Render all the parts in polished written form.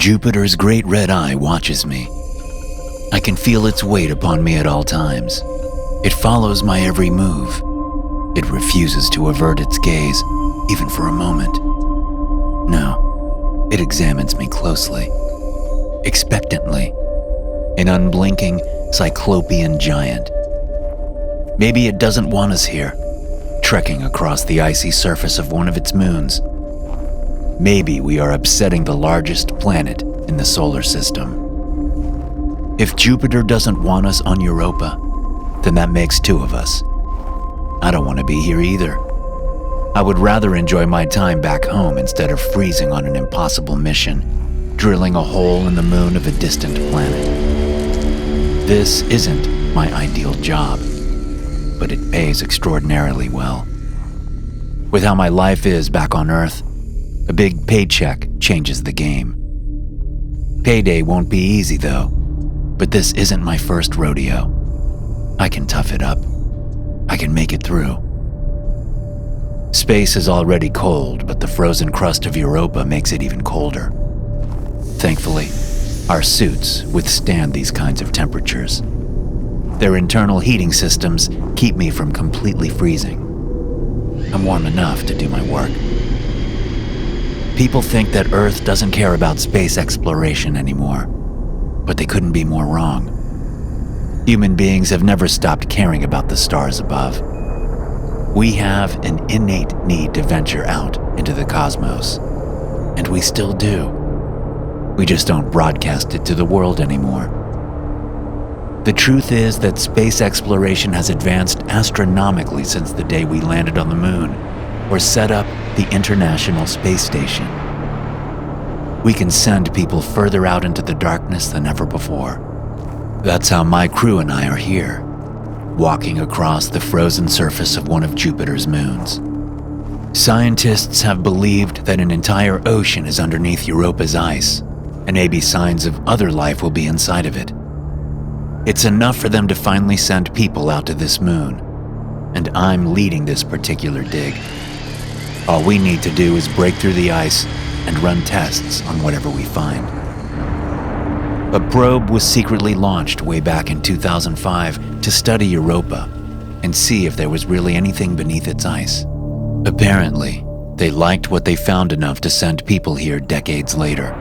Jupiter's great red eye watches me. I can feel its weight upon me at all times. It follows my every move. It refuses to avert its gaze, even for a moment. No, it examines me closely, expectantly, an unblinking cyclopean giant. Maybe it doesn't want us here, trekking across the icy surface of one of its moons. Maybe we are upsetting the largest planet in the solar system. If Jupiter doesn't want us on Europa, then that makes two of us. I don't want to be here either. I would rather enjoy my time back home instead of freezing on an impossible mission, drilling a hole in the moon of a distant planet. This isn't my ideal job, but it pays extraordinarily well. With how my life is back on Earth, a big paycheck changes the game. Payday won't be easy though, but this isn't my first rodeo. I can tough it up. I can make it through. Space is already cold, but the frozen crust of Europa makes it even colder. Thankfully, our suits withstand these kinds of temperatures. Their internal heating systems keep me from completely freezing. I'm warm enough to do my work. People think that Earth doesn't care about space exploration anymore, but they couldn't be more wrong. Human beings have never stopped caring about the stars above. We have an innate need to venture out into the cosmos, and we still do. We just don't broadcast it to the world anymore. The truth is that space exploration has advanced astronomically since the day we landed on the moon or set up the International Space Station. We can send people further out into the darkness than ever before. That's how my crew and I are here, walking across the frozen surface of one of Jupiter's moons. Scientists have believed that an entire ocean is underneath Europa's ice, and maybe signs of other life will be inside of it. It's enough for them to finally send people out to this moon, and I'm leading this particular dig. All we need to do is break through the ice and run tests on whatever we find. A probe was secretly launched way back in 2005 to study Europa and see if there was really anything beneath its ice. Apparently, they liked what they found enough to send people here decades later,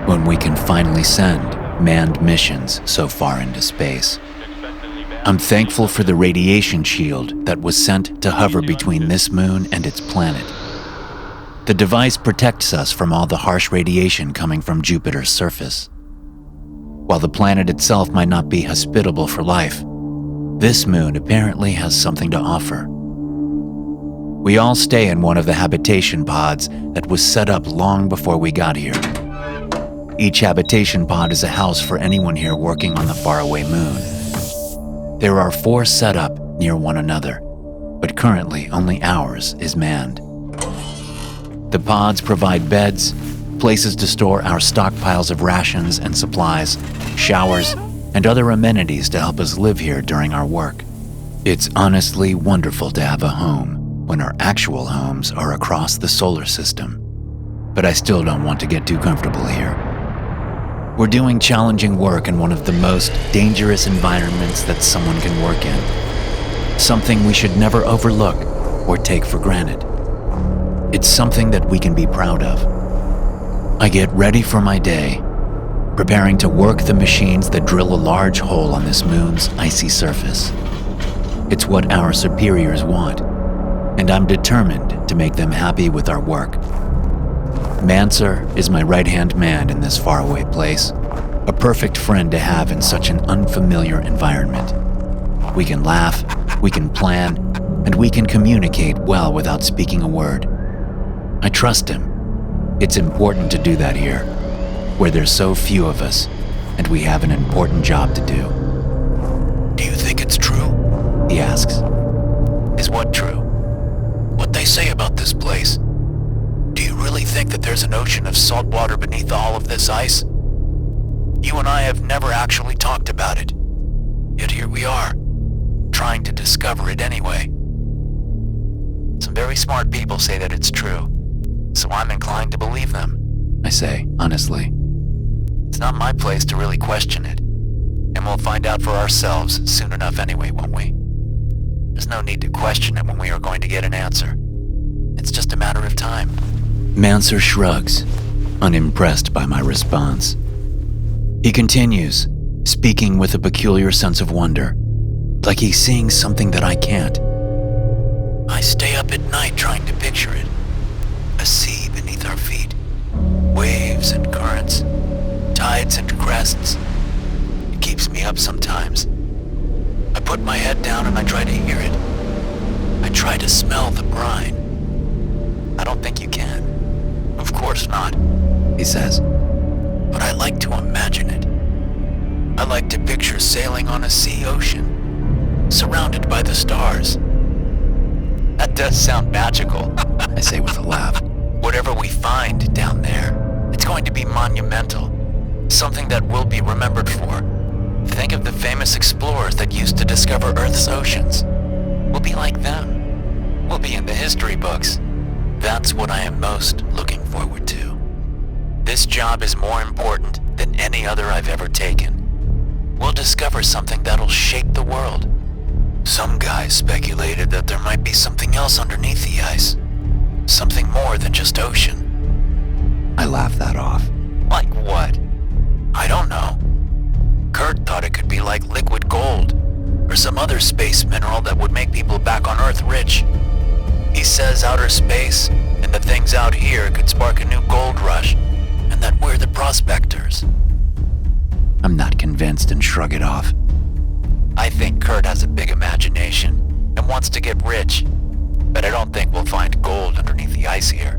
when we can finally send manned missions so far into space. I'm thankful for the radiation shield that was sent to hover between this moon and its planet. The device protects us from all the harsh radiation coming from Jupiter's surface. While the planet itself might not be hospitable for life, this moon apparently has something to offer. We all stay in one of the habitation pods that was set up long before we got here. Each habitation pod is a house for anyone here working on the faraway moon. There are 4 set up near one another, but currently only ours is manned. The pods provide beds, places to store our stockpiles of rations and supplies, showers, and other amenities to help us live here during our work. It's honestly wonderful to have a home when our actual homes are across the solar system. But I still don't want to get too comfortable here. We're doing challenging work in one of the most dangerous environments that someone can work in. Something we should never overlook or take for granted. It's something that we can be proud of. I get ready for my day, preparing to work the machines that drill a large hole on this moon's icy surface. It's what our superiors want, and I'm determined to make them happy with our work. Manser is my right-hand man in this faraway place, a perfect friend to have in such an unfamiliar environment. We can laugh, we can plan, and we can communicate well without speaking a word. I trust him. It's important to do that here, where there's so few of us, and we have an important job to do. "Do you think it's true?" he asks. "Is what true?" "What they say about this place. Do you really think that there's an ocean of salt water beneath all of this ice? You and I have never actually talked about it. Yet here we are, trying to discover it anyway. Some very smart people say that it's true, so I'm inclined to believe them," I say, honestly. not my place to really question it. And we'll find out for ourselves soon enough anyway, won't we? There's no need to question it when we are going to get an answer. It's just a matter of time. Manser shrugs, unimpressed by my response. He continues, speaking with a peculiar sense of wonder, like he's seeing something that I can't. I stay up at night trying to picture it. A sea beneath our feet. Waves and currents. Tides and crests. It keeps me up sometimes. I put my head down and I try to hear it. I try to smell the brine. I don't think you can. Of course not, he says. But I like to imagine it. I like to picture sailing on a sea ocean, surrounded by the stars. That does sound magical, I say with a laugh. Whatever we find down there, it's going to be monumental. Something that we'll be remembered for. Think of the famous explorers that used to discover Earth's oceans. We'll be like them. We'll be in the history books. That's what I am most looking forward to. This job is more important than any other I've ever taken. We'll discover something that'll shape the world. Some guys speculated that there might be something else underneath the ice. Something more than just ocean. I laughed that off. Like what? I don't know. Kurt thought it could be like liquid gold, or some other space mineral that would make people back on Earth rich. He says outer space and the things out here could spark a new gold rush, and that we're the prospectors. I'm not convinced and shrug it off. I think Kurt has a big imagination and wants to get rich, but I don't think we'll find gold underneath the ice here.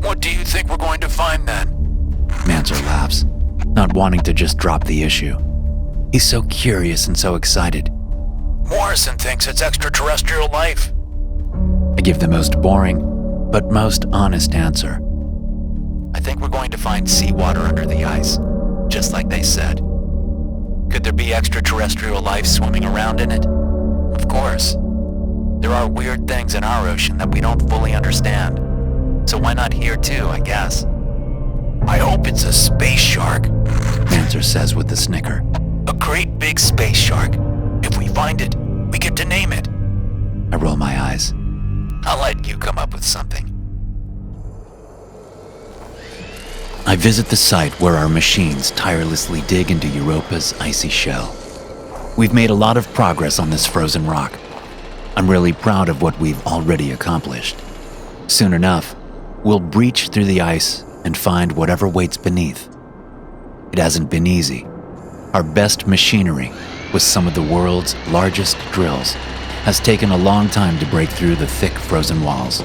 What do you think we're going to find then? Manser laughs, not wanting to just drop the issue. He's so curious and so excited. Morrison thinks it's extraterrestrial life. I give the most boring, but most honest answer. I think we're going to find seawater under the ice, just like they said. Could there be extraterrestrial life swimming around in it? Of course. There are weird things in our ocean that we don't fully understand. So why not here too, I guess? I hope it's a space shark, Manser says with a snicker. A great big space shark. If we find it, we get to name it. I roll my eyes. I'll let you come up with something. I visit the site where our machines tirelessly dig into Europa's icy shell. We've made a lot of progress on this frozen rock. I'm really proud of what we've already accomplished. Soon enough, we'll breach through the ice and find whatever waits beneath. It hasn't been easy. Our best machinery, with some of the world's largest drills, has taken a long time to break through the thick frozen walls.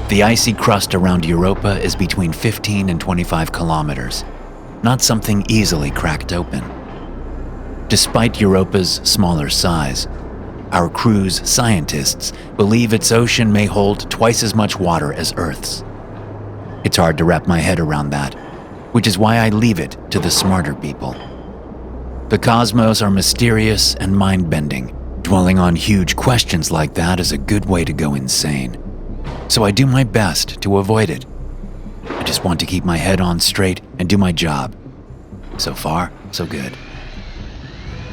The icy crust around Europa is between 15 and 25 kilometers, not something easily cracked open. Despite Europa's smaller size, our crew's scientists believe its ocean may hold twice as much water as Earth's. It's hard to wrap my head around that, which is why I leave it to the smarter people. The cosmos are mysterious and mind-bending. Dwelling on huge questions like that is a good way to go insane. So I do my best to avoid it. I just want to keep my head on straight and do my job. So far, so good.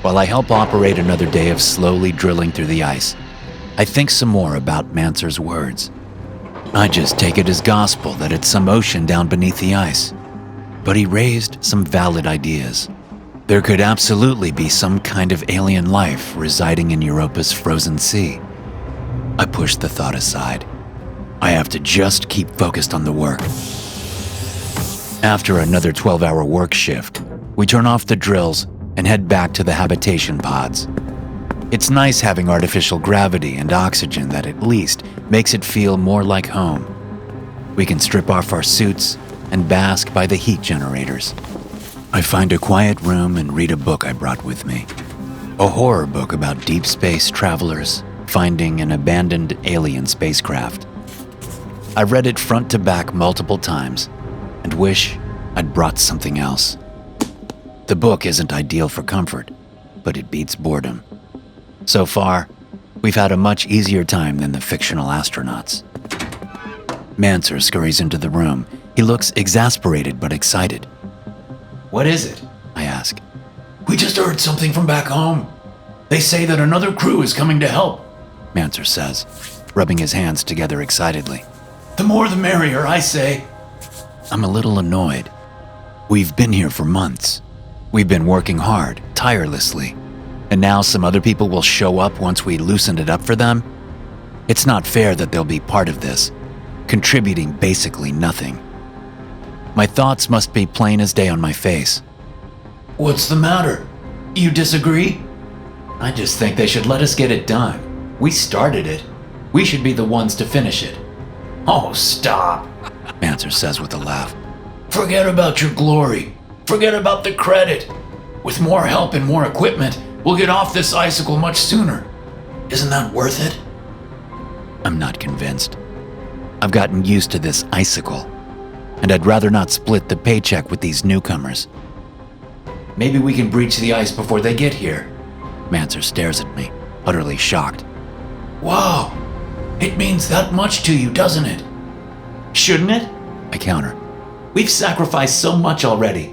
While I help operate another day of slowly drilling through the ice, I think some more about Manser's words. I just take it as gospel that it's some ocean down beneath the ice. But he raised some valid ideas. There could absolutely be some kind of alien life residing in Europa's frozen sea. I pushed the thought aside. I have to just keep focused on the work. After another 12-hour work shift, we turn off the drills and head back to the habitation pods. It's nice having artificial gravity and oxygen that at least makes it feel more like home. We can strip off our suits and bask by the heat generators. I find a quiet room and read a book I brought with me. A horror book about deep space travelers finding an abandoned alien spacecraft. I've read it front to back multiple times and wish I'd brought something else. The book isn't ideal for comfort, but it beats boredom. So far, we've had a much easier time than the fictional astronauts. Manser scurries into the room. He looks exasperated but excited. What is it? I ask. We just heard something from back home. They say that another crew is coming to help, Manser says, rubbing his hands together excitedly. The more the merrier, I say. I'm a little annoyed. We've been here for months. We've been working hard, tirelessly. And now some other people will show up once we loosened it up for them? It's not fair that they'll be part of this, contributing basically nothing. My thoughts must be plain as day on my face. What's the matter? You disagree? I just think they should let us get it done. We started it. We should be the ones to finish it. Oh, stop, Manser says with a laugh. Forget about your glory. Forget about the credit. With more help and more equipment, we'll get off this icicle much sooner. Isn't that worth it? I'm not convinced. I've gotten used to this icicle, and I'd rather not split the paycheck with these newcomers. Maybe we can breach the ice before they get here. Manser stares at me, utterly shocked. Wow, it means that much to you, doesn't it? Shouldn't it? I counter. We've sacrificed so much already.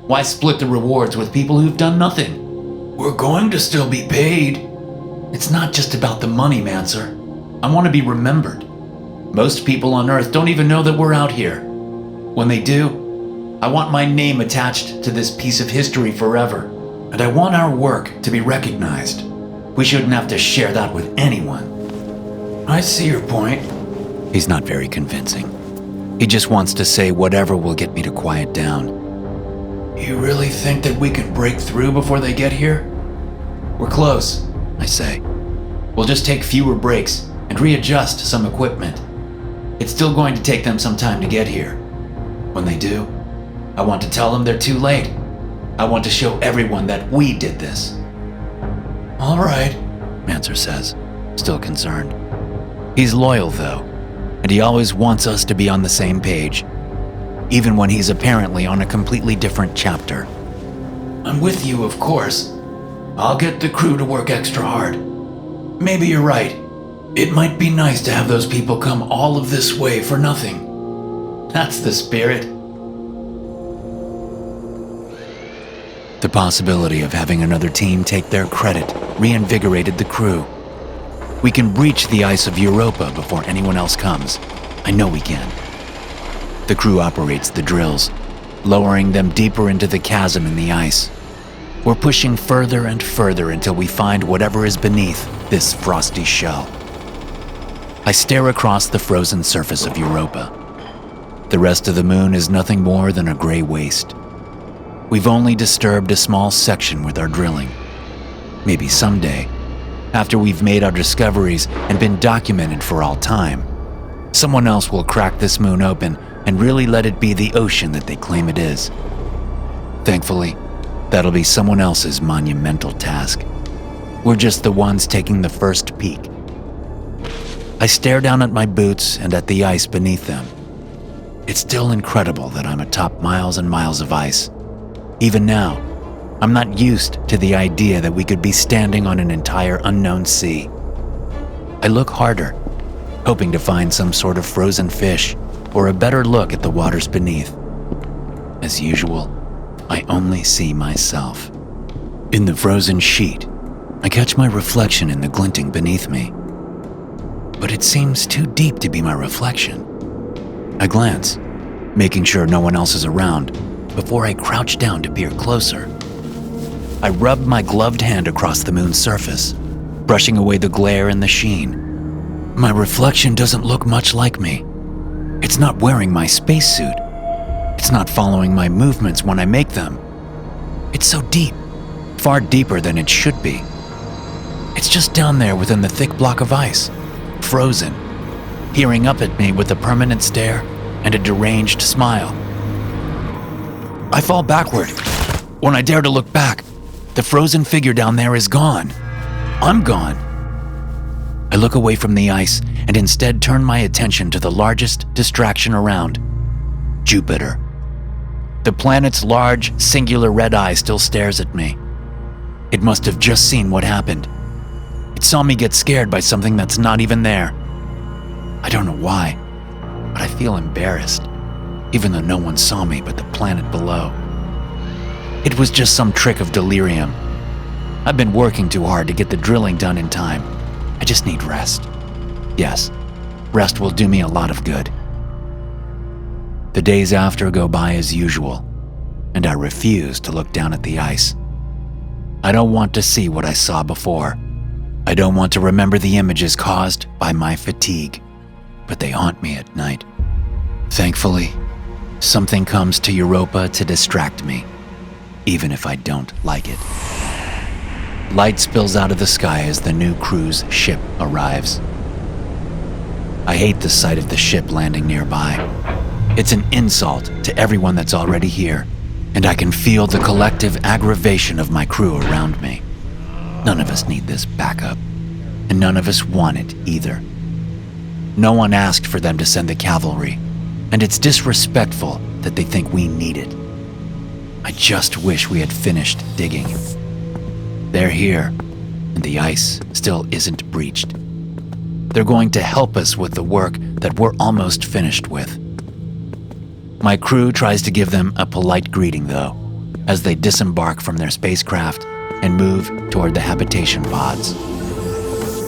Why split the rewards with people who've done nothing? We're going to still be paid. It's not just about the money, Manser. I want to be remembered. Most people on Earth don't even know that we're out here. When they do, I want my name attached to this piece of history forever, and I want our work to be recognized. We shouldn't have to share that with anyone. I see your point. He's not very convincing. He just wants to say whatever will get me to quiet down. You really think that we can break through before they get here? We're close, I say. We'll just take fewer breaks and readjust some equipment. It's still going to take them some time to get here. When they do, I want to tell them they're too late. I want to show everyone that we did this. All right, Manser says, still concerned. He's loyal, though, and he always wants us to be on the same page, even when he's apparently on a completely different chapter. I'm with you, of course. I'll get the crew to work extra hard. Maybe you're right. It might be nice to have those people come all of this way for nothing. That's the spirit. The possibility of having another team take their credit reinvigorated the crew. We can breach the ice of Europa before anyone else comes. I know we can. The crew operates the drills, lowering them deeper into the chasm in the ice. We're pushing further and further until we find whatever is beneath this frosty shell. I stare across the frozen surface of Europa. The rest of the moon is nothing more than a gray waste. We've only disturbed a small section with our drilling. Maybe someday, after we've made our discoveries and been documented for all time, someone else will crack this moon open and really let it be the ocean that they claim it is. Thankfully, that'll be someone else's monumental task. We're just the ones taking the first peek. I stare down at my boots and at the ice beneath them. It's still incredible that I'm atop miles and miles of ice. Even now, I'm not used to the idea that we could be standing on an entire unknown sea. I look harder, hoping to find some sort of frozen fish or a better look at the waters beneath. As usual, I only see myself. In the frozen sheet, I catch my reflection in the glinting beneath me. But it seems too deep to be my reflection. I glance, making sure no one else is around, before I crouch down to peer closer. I rub my gloved hand across the moon's surface, brushing away the glare and the sheen. My reflection doesn't look much like me. It's not wearing my spacesuit. It's not following my movements when I make them. It's so deep, far deeper than it should be. It's just down there within the thick block of ice, frozen, peering up at me with a permanent stare and a deranged smile. I fall backward. When I dare to look back, the frozen figure down there is gone. I'm gone. I look away from the ice and instead turn my attention to the largest distraction around, Jupiter. The planet's large, singular red eye still stares at me. It must have just seen what happened. It saw me get scared by something that's not even there. I don't know why, but I feel embarrassed, even though no one saw me but the planet below. It was just some trick of delirium. I've been working too hard to get the drilling done in time. I just need rest. Yes, rest will do me a lot of good. The days after go by as usual, and I refuse to look down at the ice. I don't want to see what I saw before. I don't want to remember the images caused by my fatigue, but they haunt me at night. Thankfully, something comes to Europa to distract me, even if I don't like it. Light spills out of the sky as the new cruise ship arrives. I hate the sight of the ship landing nearby. It's an insult to everyone that's already here, and I can feel the collective aggravation of my crew around me. None of us need this backup, and none of us want it either. No one asked for them to send the cavalry, and it's disrespectful that they think we need it. I just wish we had finished digging. They're here, and the ice still isn't breached. They're going to help us with the work that we're almost finished with. My crew tries to give them a polite greeting, though, as they disembark from their spacecraft and move toward the habitation pods.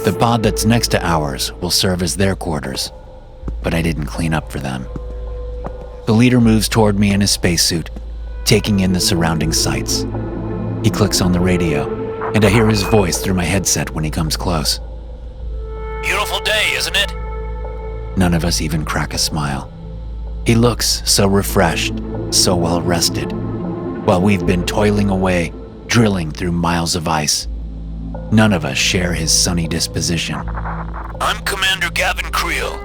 The pod that's next to ours will serve as their quarters, but I didn't clean up for them. The leader moves toward me in his spacesuit, taking in the surrounding sights. He clicks on the radio, and I hear his voice through my headset when he comes close. Beautiful day, isn't it? None of us even crack a smile. He looks so refreshed, so well rested, while we've been toiling away, drilling through miles of ice. None of us share his sunny disposition. I'm Commander Gavin Creel,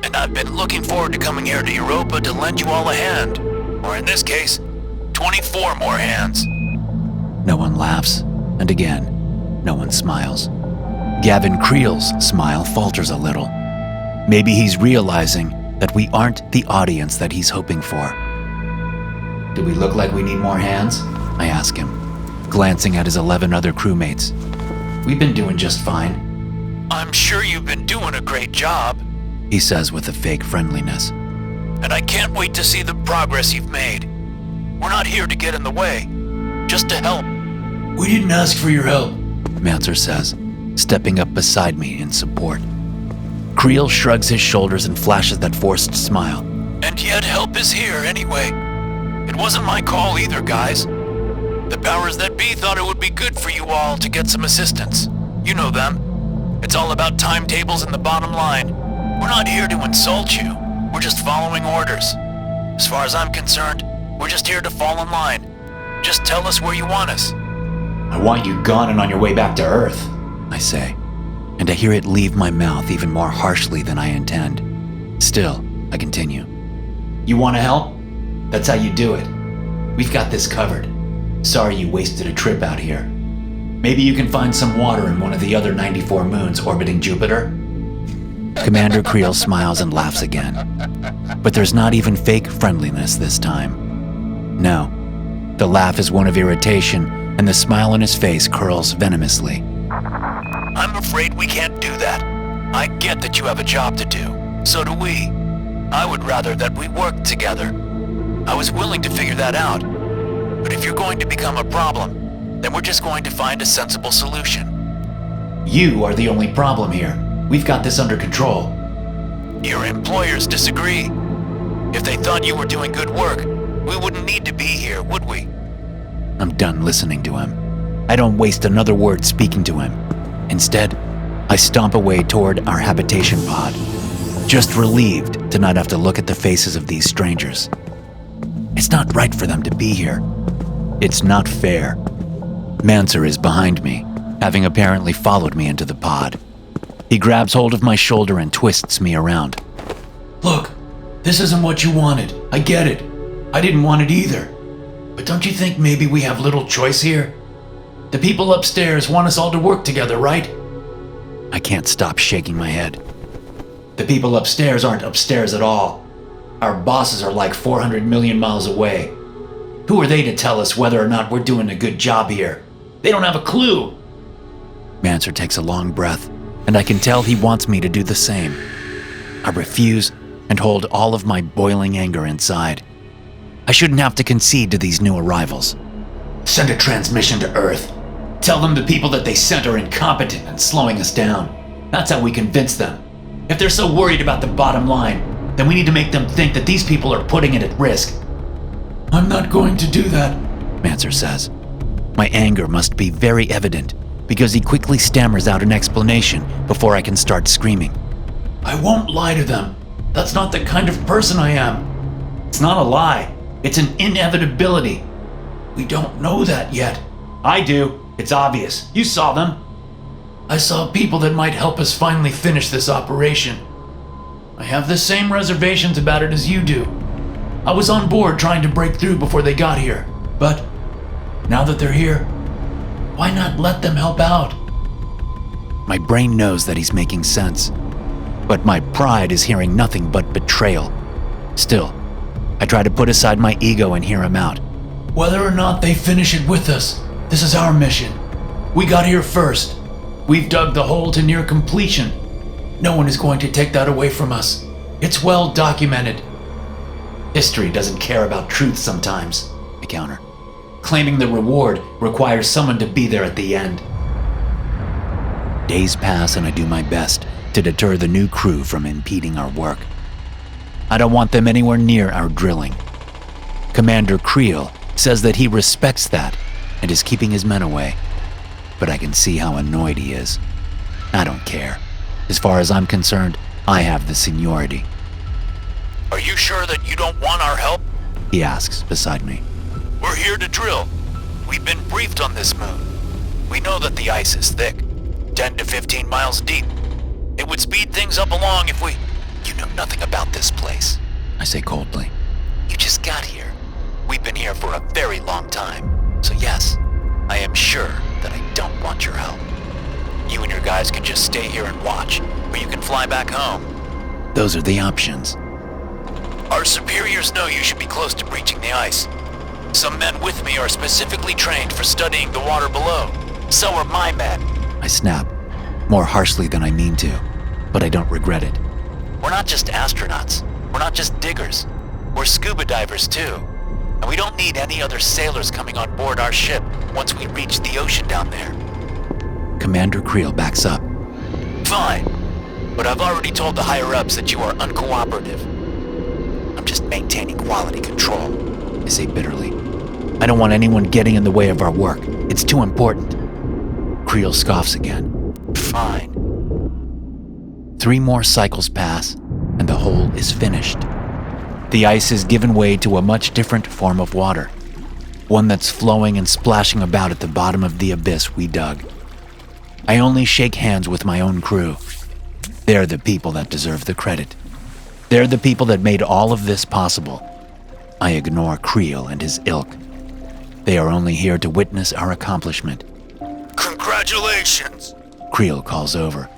and I've been looking forward to coming here to Europa to lend you all a hand. Or in this case, 24 more hands. No one laughs, and again, no one smiles. Gavin Creel's smile falters a little. Maybe he's realizing that we aren't the audience that he's hoping for. Do we look like we need more hands? I ask him, glancing at his 11 other crewmates. We've been doing just fine. I'm sure you've been doing a great job, he says with a fake friendliness. And I can't wait to see the progress you've made. We're not here to get in the way, just to help. We didn't ask for your help, Manser says, stepping up beside me in support. Creel shrugs his shoulders and flashes that forced smile. And yet help is here anyway. It wasn't my call either, guys. The powers that be thought it would be good for you all to get some assistance. You know them. It's all about timetables and the bottom line. We're not here to insult you. We're just following orders. As far as I'm concerned, we're just here to fall in line. Just tell us where you want us. I want you gone and on your way back to Earth, I say, and I hear it leave my mouth even more harshly than I intend. Still, I continue. You want to help? That's how you do it. We've got this covered. Sorry you wasted a trip out here. Maybe you can find some water in one of the other 94 moons orbiting Jupiter? Commander Creel smiles and laughs again. But there's not even fake friendliness this time. No, the laugh is one of irritation, and the smile on his face curls venomously. I'm afraid we can't do that. I get that you have a job to do. So do we. I would rather that we worked together. I was willing to figure that out. But if you're going to become a problem, then we're just going to find a sensible solution. You are the only problem here. We've got this under control. Your employers disagree. If they thought you were doing good work, we wouldn't need to be here, would we? I'm done listening to him. I don't waste another word speaking to him. Instead, I stomp away toward our habitation pod, just relieved to not have to look at the faces of these strangers. It's not right for them to be here. It's not fair. Manser is behind me, having apparently followed me into the pod. He grabs hold of my shoulder and twists me around. Look, this isn't what you wanted. I get it. I didn't want it either. But don't you think maybe we have little choice here? The people upstairs want us all to work together, right? I can't stop shaking my head. The people upstairs aren't upstairs at all. Our bosses are like 400 million miles away. Who are they to tell us whether or not we're doing a good job here? They don't have a clue. Manser takes a long breath, and I can tell he wants me to do the same. I refuse and hold all of my boiling anger inside. I shouldn't have to concede to these new arrivals. Send a transmission to Earth. Tell them the people that they sent are incompetent and slowing us down. That's how we convince them. If they're so worried about the bottom line, then we need to make them think that these people are putting it at risk. I'm not going to do that, Manser says. My anger must be very evident, because he quickly stammers out an explanation before I can start screaming. I won't lie to them. That's not the kind of person I am. It's not a lie. It's an inevitability. We don't know that yet. I do. It's obvious. You saw them. I saw people that might help us finally finish this operation. I have the same reservations about it as you do. I was on board trying to break through before they got here, but now that they're here, why not let them help out? My brain knows that he's making sense, but my pride is hearing nothing but betrayal. Still, I try to put aside my ego and hear him out. Whether or not they finish it with us, this is our mission. We got here first. We've dug the hole to near completion. No one is going to take that away from us. It's well documented. History doesn't care about truth sometimes, I counter. Claiming the reward requires someone to be there at the end. Days pass and I do my best to deter the new crew from impeding our work. I don't want them anywhere near our drilling. Commander Creel says that he respects that and is keeping his men away, but I can see how annoyed he is. I don't care. As far as I'm concerned, I have the seniority. Are you sure that you don't want our help? He asks beside me. We're here to drill. We've been briefed on this moon. We know that the ice is thick, 10 to 15 miles deep. It would speed things up along if we... You know nothing about this place, I say coldly. You just got here. We've been here for a very long time. So yes, I am sure that I don't want your help. You and your guys can just stay here and watch, or you can fly back home. Those are the options. Our superiors know you should be close to breaching the ice. Some men with me are specifically trained for studying the water below. So are my men. I snap, more harshly than I mean to, but I don't regret it. We're not just astronauts. We're not just diggers. We're scuba divers too. And we don't need any other sailors coming on board our ship once we reach the ocean down there. Commander Creel backs up. Fine. But I've already told the higher-ups that you are uncooperative. I'm just maintaining quality control, I say bitterly. I don't want anyone getting in the way of our work. It's too important. Creel scoffs again. Fine. 3 more cycles pass, and the hole is finished. The ice has given way to a much different form of water, one that's flowing and splashing about at the bottom of the abyss we dug. I only shake hands with my own crew. They're the people that deserve the credit. They're the people that made all of this possible. I ignore Creel and his ilk. They are only here to witness our accomplishment. Congratulations, Creel calls over.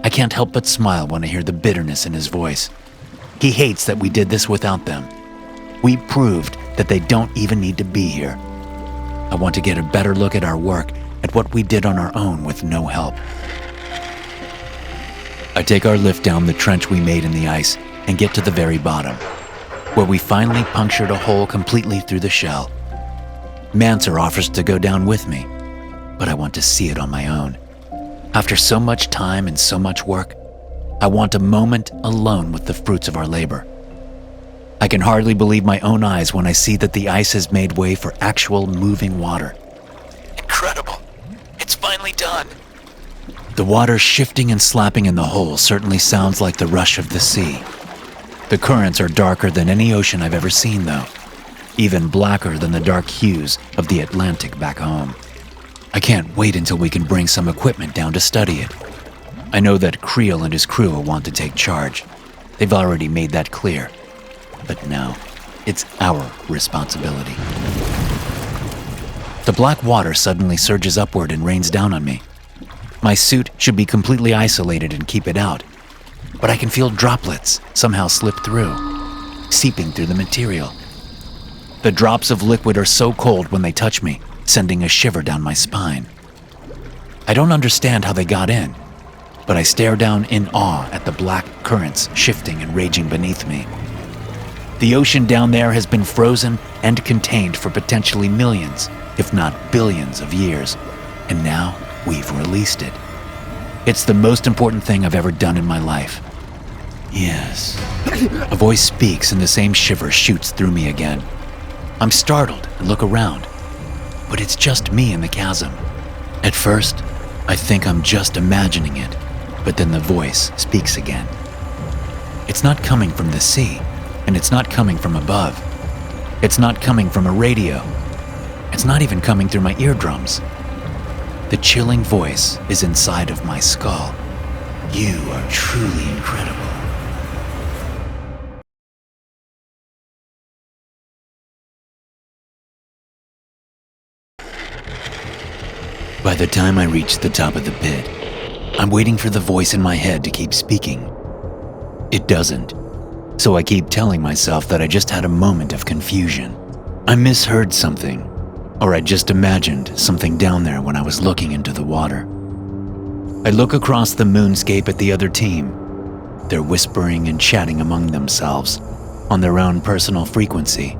I can't help but smile when I hear the bitterness in his voice. He hates that we did this without them. We proved that they don't even need to be here. I want to get a better look at our work, at what we did on our own with no help. I take our lift down the trench we made in the ice and get to the very bottom, where we finally punctured a hole completely through the shell. Manser offers to go down with me, but I want to see it on my own. After so much time and so much work, I want a moment alone with the fruits of our labor. I can hardly believe my own eyes when I see that the ice has made way for actual moving water. Incredible. It's finally done. The water shifting and slapping in the hole certainly sounds like the rush of the sea. The currents are darker than any ocean I've ever seen, though, even blacker than the dark hues of the Atlantic back home. I can't wait until we can bring some equipment down to study it. I know that Creel and his crew will want to take charge. They've already made that clear. But no, it's our responsibility. The black water suddenly surges upward and rains down on me. My suit should be completely isolated and keep it out, but I can feel droplets somehow slip through, seeping through the material. The drops of liquid are so cold when they touch me, sending a shiver down my spine. I don't understand how they got in, but I stare down in awe at the black currents shifting and raging beneath me. The ocean down there has been frozen and contained for potentially millions, if not billions of years, and now we've released it. It's the most important thing I've ever done in my life. Yes. A voice speaks and the same shiver shoots through me again. I'm startled and look around, but it's just me in the chasm. At first, I think I'm just imagining it, but then the voice speaks again. It's not coming from the sea, and it's not coming from above. It's not coming from a radio. It's not even coming through my eardrums. The chilling voice is inside of my skull. You are truly incredible. By the time I reach the top of the pit, I'm waiting for the voice in my head to keep speaking. It doesn't, so I keep telling myself that I just had a moment of confusion. I misheard something, or I just imagined something down there when I was looking into the water. I look across the moonscape at the other team. They're whispering and chatting among themselves on their own personal frequency.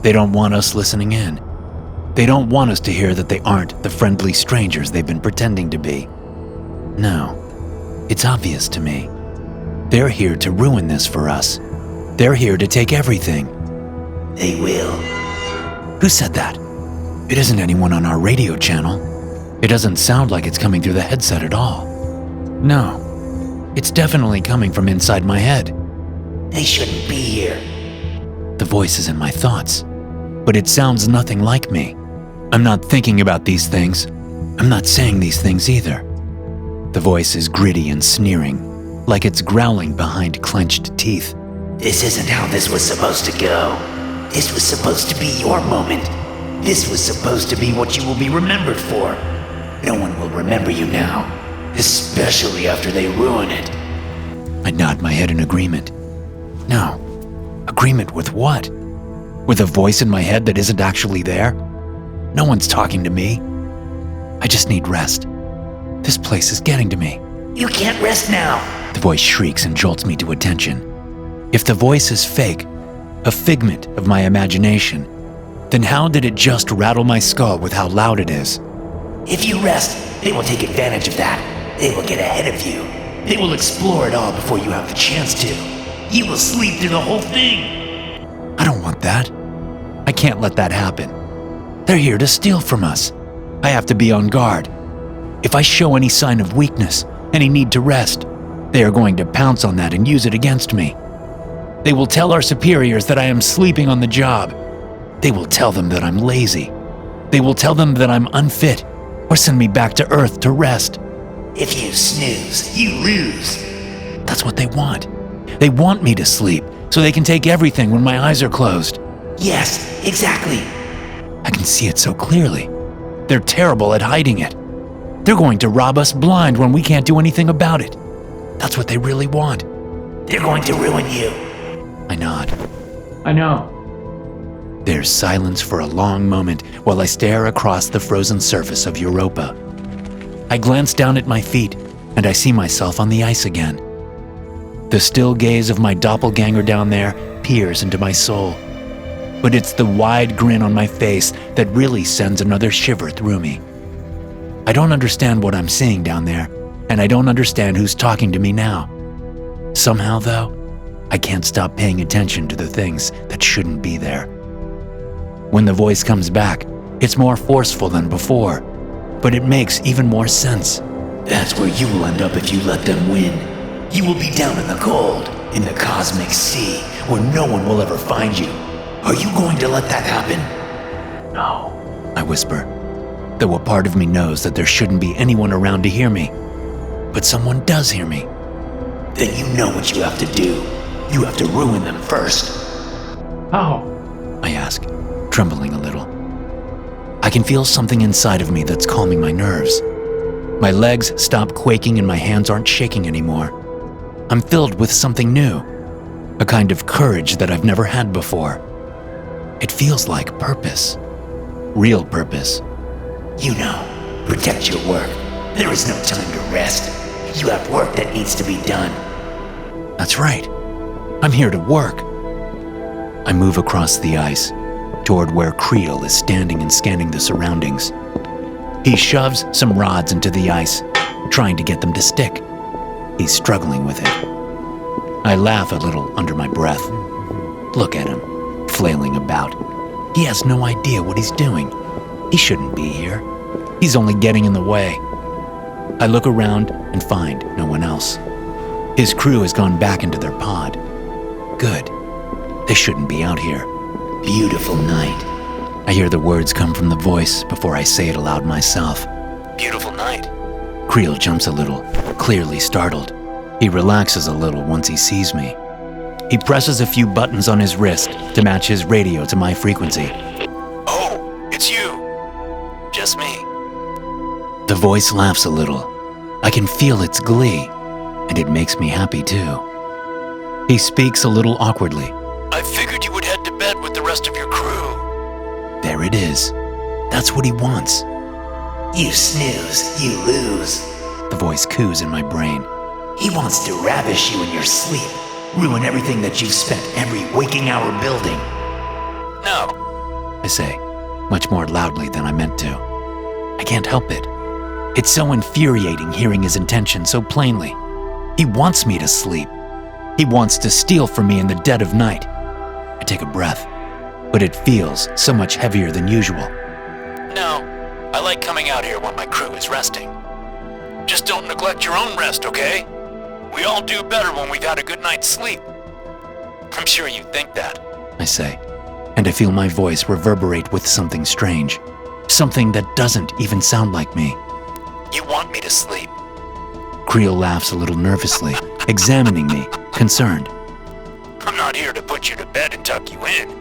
They don't want us listening in. They don't want us to hear that they aren't the friendly strangers they've been pretending to be. No, it's obvious to me. They're here to ruin this for us. They're here to take everything. They will. Who said that? It isn't anyone on our radio channel. It doesn't sound like it's coming through the headset at all. No, it's definitely coming from inside my head. They shouldn't be here. The voice is in my thoughts, but it sounds nothing like me. I'm not thinking about these things. I'm not saying these things either. The voice is gritty and sneering, like it's growling behind clenched teeth. This isn't how this was supposed to go. This was supposed to be your moment. This was supposed to be what you will be remembered for. No one will remember you now, especially after they ruin it. I nod my head in agreement. No. Agreement with what? With a voice in my head that isn't actually there? No one's talking to me. I just need rest. This place is getting to me. You can't rest now. The voice shrieks and jolts me to attention. If the voice is fake, a figment of my imagination, then how did it just rattle my skull with how loud it is? If you rest, they will take advantage of that. They will get ahead of you. They will explore it all before you have the chance to. You will sleep through the whole thing. I don't want that. I can't let that happen. They're here to steal from us. I have to be on guard. If I show any sign of weakness, any need to rest, they are going to pounce on that and use it against me. They will tell our superiors that I am sleeping on the job. They will tell them that I'm lazy. They will tell them that I'm unfit, or send me back to Earth to rest. If you snooze, you lose. That's what they want. They want me to sleep, so they can take everything when my eyes are closed. Yes, exactly. I can see it so clearly. They're terrible at hiding it. They're going to rob us blind when we can't do anything about it. That's what they really want. They're going to ruin you. I nod. I know. There's silence for a long moment while I stare across the frozen surface of Europa. I glance down at my feet and I see myself on the ice again. The still gaze of my doppelganger down there peers into my soul. But it's the wide grin on my face that really sends another shiver through me. I don't understand what I'm seeing down there, and I don't understand who's talking to me now. Somehow, though, I can't stop paying attention to the things that shouldn't be there. When the voice comes back, it's more forceful than before, but it makes even more sense. That's where you will end up if you let them win. You will be down in the cold, in the cosmic sea, where no one will ever find you. Are you going to let that happen? No, I whisper, though a part of me knows that there shouldn't be anyone around to hear me. But someone does hear me. Then you know what you have to do. You have to ruin them first. How? I ask, trembling a little. I can feel something inside of me that's calming my nerves. My legs stop quaking and my hands aren't shaking anymore. I'm filled with something new, a kind of courage that I've never had before. It feels like purpose, real purpose. You know, protect your work. There is no time to rest. You have work that needs to be done. That's right. I'm here to work. I move across the ice, toward where Creel is standing and scanning the surroundings. He shoves some rods into the ice, trying to get them to stick. He's struggling with it. I laugh a little under my breath. Look at him, flailing about. He has no idea what he's doing. He shouldn't be here. He's only getting in the way. I look around and find no one else. His crew has gone back into their pod. Good. They shouldn't be out here. Beautiful night. I hear the words come from the voice before I say it aloud myself. Beautiful night. Creel jumps a little, clearly startled. He relaxes a little once he sees me. He presses a few buttons on his wrist to match his radio to my frequency. Oh, it's you. Just me. The voice laughs a little. I can feel its glee, and it makes me happy too. He speaks a little awkwardly. I figured you would head to bed with the rest of your crew. There it is. That's what he wants. You snooze, you lose. The voice coos in my brain. He wants to ravish you in your sleep, ruin everything that you've spent every waking hour building. No, I say, much more loudly than I meant to. I can't help it. It's so infuriating hearing his intention so plainly. He wants me to sleep. He wants to steal from me in the dead of night. I take a breath, but it feels so much heavier than usual. no. I like coming out here when my crew is resting. Just don't neglect your own rest, okay? We all do better when we've had a good night's sleep. I'm sure you think that. I say, and I feel my voice reverberate with something strange. Something that doesn't even sound like me. You want me to sleep. Creel laughs a little nervously, examining me, concerned. I'm not here to put you to bed and tuck you in.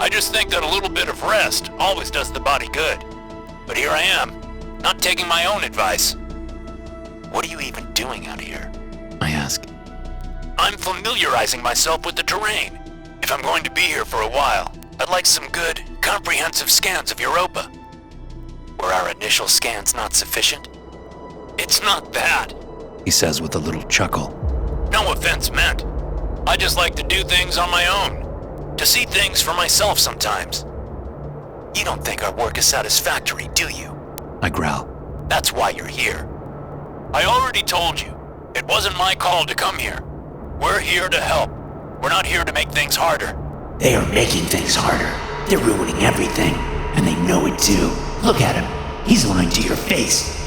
I just think that a little bit of rest always does the body good. But here I am, not taking my own advice. What are you even doing out here? I ask. I'm familiarizing myself with the terrain. If I'm going to be here for a while, I'd like some good, comprehensive scans of Europa. Were our initial scans not sufficient? It's not that. He says with a little chuckle. No offense meant. I just like to do things on my own. To see things for myself sometimes. You don't think our work is satisfactory, do you? I growl. That's why you're here. I already told you, it wasn't my call to come here. We're here to help. We're not here to make things harder. They are making things harder. They're ruining everything, and they know it too. Look at him. He's lying to your face.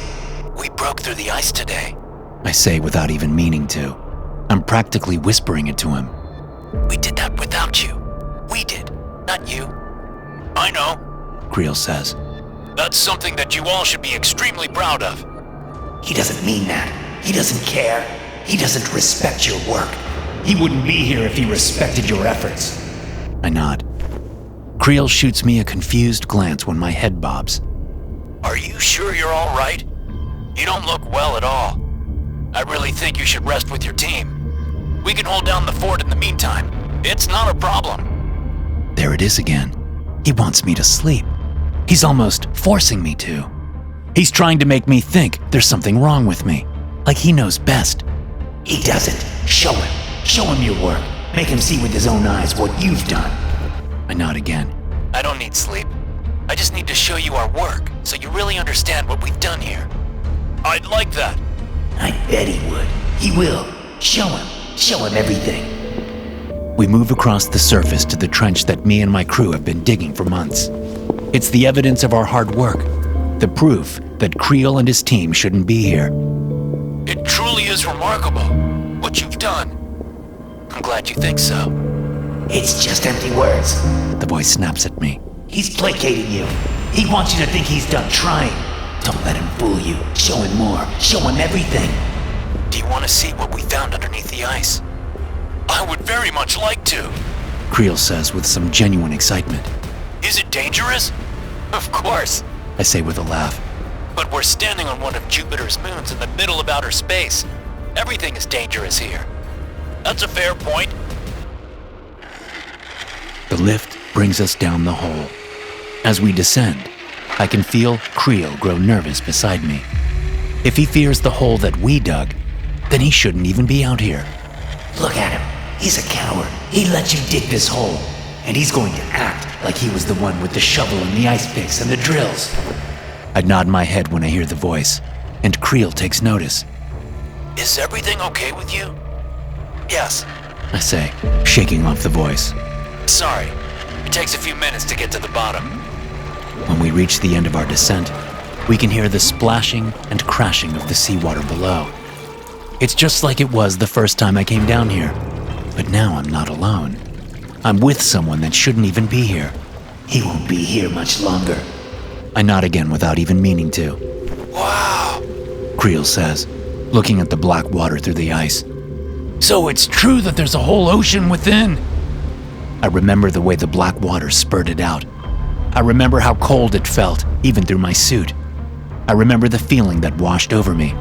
We broke through the ice today. I say without even meaning to. I'm practically whispering it to him. We did that without you. We did, not you. I know. Creel says. That's something that you all should be extremely proud of. He doesn't mean that. He doesn't care. He doesn't respect your work. He wouldn't be here if he respected your efforts. I nod. Creel shoots me a confused glance when my head bobs. Are you sure you're all right? You don't look well at all. I really think you should rest with your team. We can hold down the fort in the meantime. It's not a problem. There it is again. He wants me to sleep. He's almost forcing me to. He's trying to make me think there's something wrong with me, like he knows best. He doesn't. Show him. Show him your work. Make him see with his own eyes what you've done. I nod again. I don't need sleep. I just need to show you our work, so you really understand what we've done here. I'd like that. I bet he would. He will. Show him. Show him everything. We move across the surface to the trench that me and my crew have been digging for months. It's the evidence of our hard work, the proof that Creel and his team shouldn't be here. It truly is remarkable, what you've done. I'm glad you think so. It's just empty words. The voice snaps at me. He's placating you. He wants you to think he's done trying. Don't let him fool you. Show him more. Show him everything. Do you want to see what we found underneath the ice? I would very much like to. Creel says with some genuine excitement. Is it dangerous? Of course, I say with a laugh. but we're standing on one of Jupiter's moons in the middle of outer space. Everything is dangerous here. That's a fair point. The lift brings us down the hole. As we descend, I can feel Creel grow nervous beside me. If he fears the hole that we dug, then he shouldn't even be out here. Look at him. He's a coward. He let you dig this hole, and he's going to act like he was the one with the shovel and the ice picks and the drills. I nod my head when I hear the voice, and Creel takes notice. Is everything okay with you? Yes. I say, shaking off the voice. Sorry. It takes a few minutes to get to the bottom. When we reach the end of our descent, we can hear the splashing and crashing of the seawater below. It's just like it was the first time I came down here, but now I'm not alone. I'm with someone that shouldn't even be here. He won't be here much longer. I nod again without even meaning to. Wow. Creel says, looking at the black water through the ice. So it's true that there's a whole ocean within. I remember the way the black water spurted out. I remember how cold it felt, even through my suit. I remember the feeling that washed over me.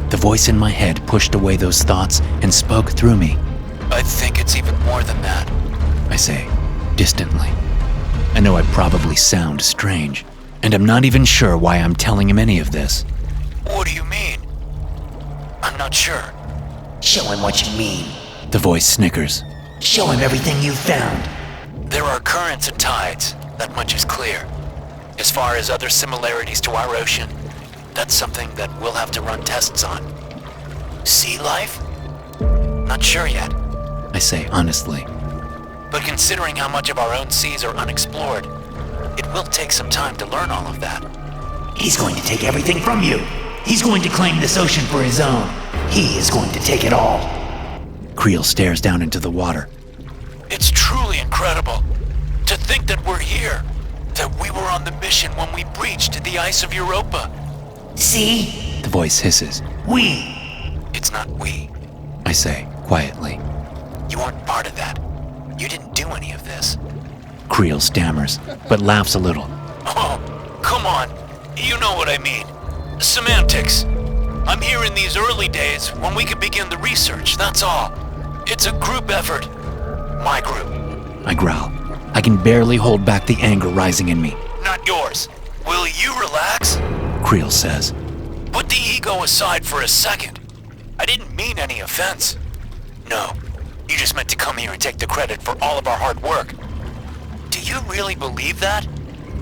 The voice in my head pushed away those thoughts and spoke through me. I think it's even more than that, I say, distantly. I know I probably sound strange, and I'm not even sure why I'm telling him any of this. What do you mean? I'm not sure. Show him what you mean. The voice snickers. Show him everything you found. There are currents and tides, that much is clear. As far as other similarities to our ocean, that's something that we'll have to run tests on. Sea life? Not sure yet. I say honestly. But considering how much of our own seas are unexplored, it will take some time to learn all of that. He's going to take everything from you. He's going to claim this ocean for his own. He is going to take it all. Creel stares down into the water. It's truly incredible to think that we're here, that we were on the mission when we breached the ice of Europa. See? The voice hisses. We. It's not we. I say, quietly. You weren't part of that. You didn't do any of this. Creel stammers, but laughs a little. Oh, come on. You know what I mean. Semantics. I'm here in these early days when we could begin the research, that's all. It's a group effort. My group. I growl. I can barely hold back the anger rising in me. Not yours. Will you relax? Creel says. Put the ego aside for a second. I didn't mean any offense. No, you just meant to come here and take the credit for all of our hard work. Do you really believe that?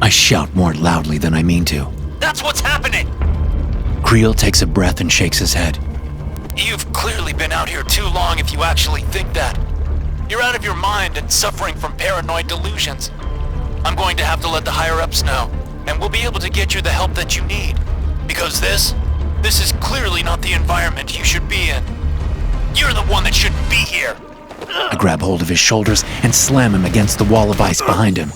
I shout more loudly than I mean to. That's what's happening! Creel takes a breath and shakes his head. You've clearly been out here too long if you actually think that. You're out of your mind and suffering from paranoid delusions. I'm going to have to let the higher-ups know, and we'll be able to get you the help that you need. Because this is clearly not the environment you should be in. You're the one that shouldn't be here. I grab hold of his shoulders and slam him against the wall of ice behind him.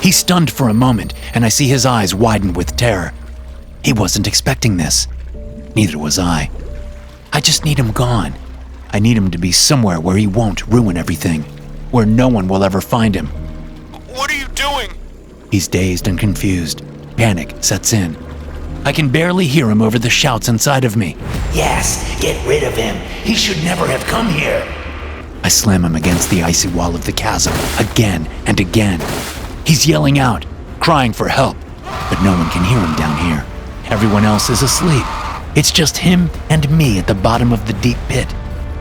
He's stunned for a moment, and I see his eyes widen with terror. He wasn't expecting this. Neither was I. I just need him gone. I need him to be somewhere where he won't ruin everything, where no one will ever find him. What are you doing? He's dazed and confused. Panic sets in. I can barely hear him over the shouts inside of me. Yes, get rid of him. He should never have come here. I slam him against the icy wall of the chasm again and again. He's yelling out, crying for help, but no one can hear him down here. Everyone else is asleep. It's just him and me at the bottom of the deep pit.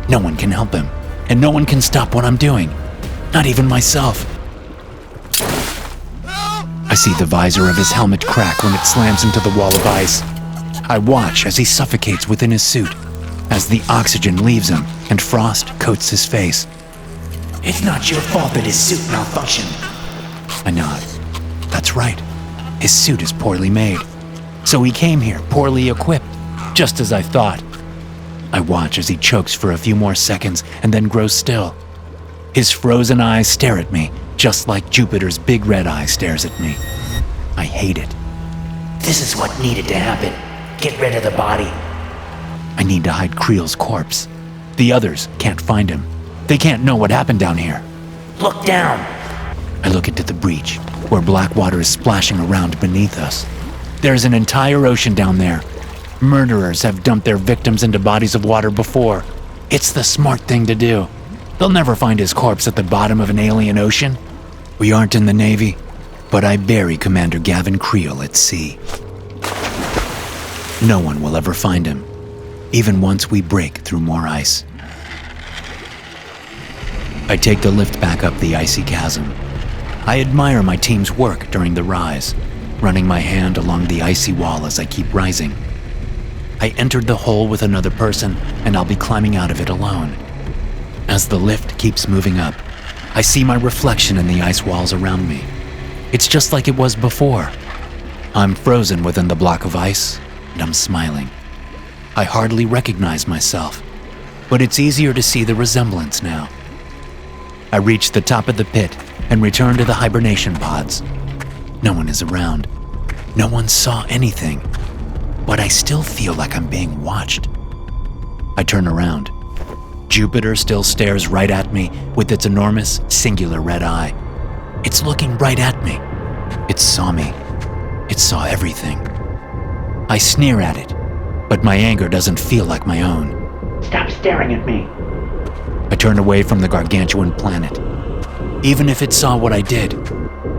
No one can help him, and no one can stop what I'm doing. Not even myself. I see the visor of his helmet crack when it slams into the wall of ice. I watch as he suffocates within his suit, as the oxygen leaves him and frost coats his face. It's not your fault that his suit malfunctioned. I nod. That's right. His suit is poorly made. So he came here poorly equipped, just as I thought. I watch as he chokes for a few more seconds and then grows still. His frozen eyes stare at me, just like Jupiter's big red eye stares at me. I hate it. This is what needed to happen. Get rid of the body. I need to hide Creel's corpse. The others can't find him. They can't know what happened down here. Look down. I look into the breach, where black water is splashing around beneath us. There's an entire ocean down there. Murderers have dumped their victims into bodies of water before. It's the smart thing to do. They'll never find his corpse at the bottom of an alien ocean. We aren't in the Navy, but I bury Commander Gavin Creel at sea. No one will ever find him, even once we break through more ice. I take the lift back up the icy chasm. I admire my team's work during the rise, running my hand along the icy wall as I keep rising. I entered the hole with another person, and I'll be climbing out of it alone. As the lift keeps moving up, I see my reflection in the ice walls around me. It's just like it was before. I'm frozen within the block of ice, and I'm smiling. I hardly recognize myself, but it's easier to see the resemblance now. I reach the top of the pit and return to the hibernation pods. No one is around. No one saw anything, but I still feel like I'm being watched. I turn around. Jupiter still stares right at me with its enormous, singular red eye. It's looking right at me. It saw me. It saw everything. I sneer at it, but my anger doesn't feel like my own. Stop staring at me. I turn away from the gargantuan planet. Even if it saw what I did,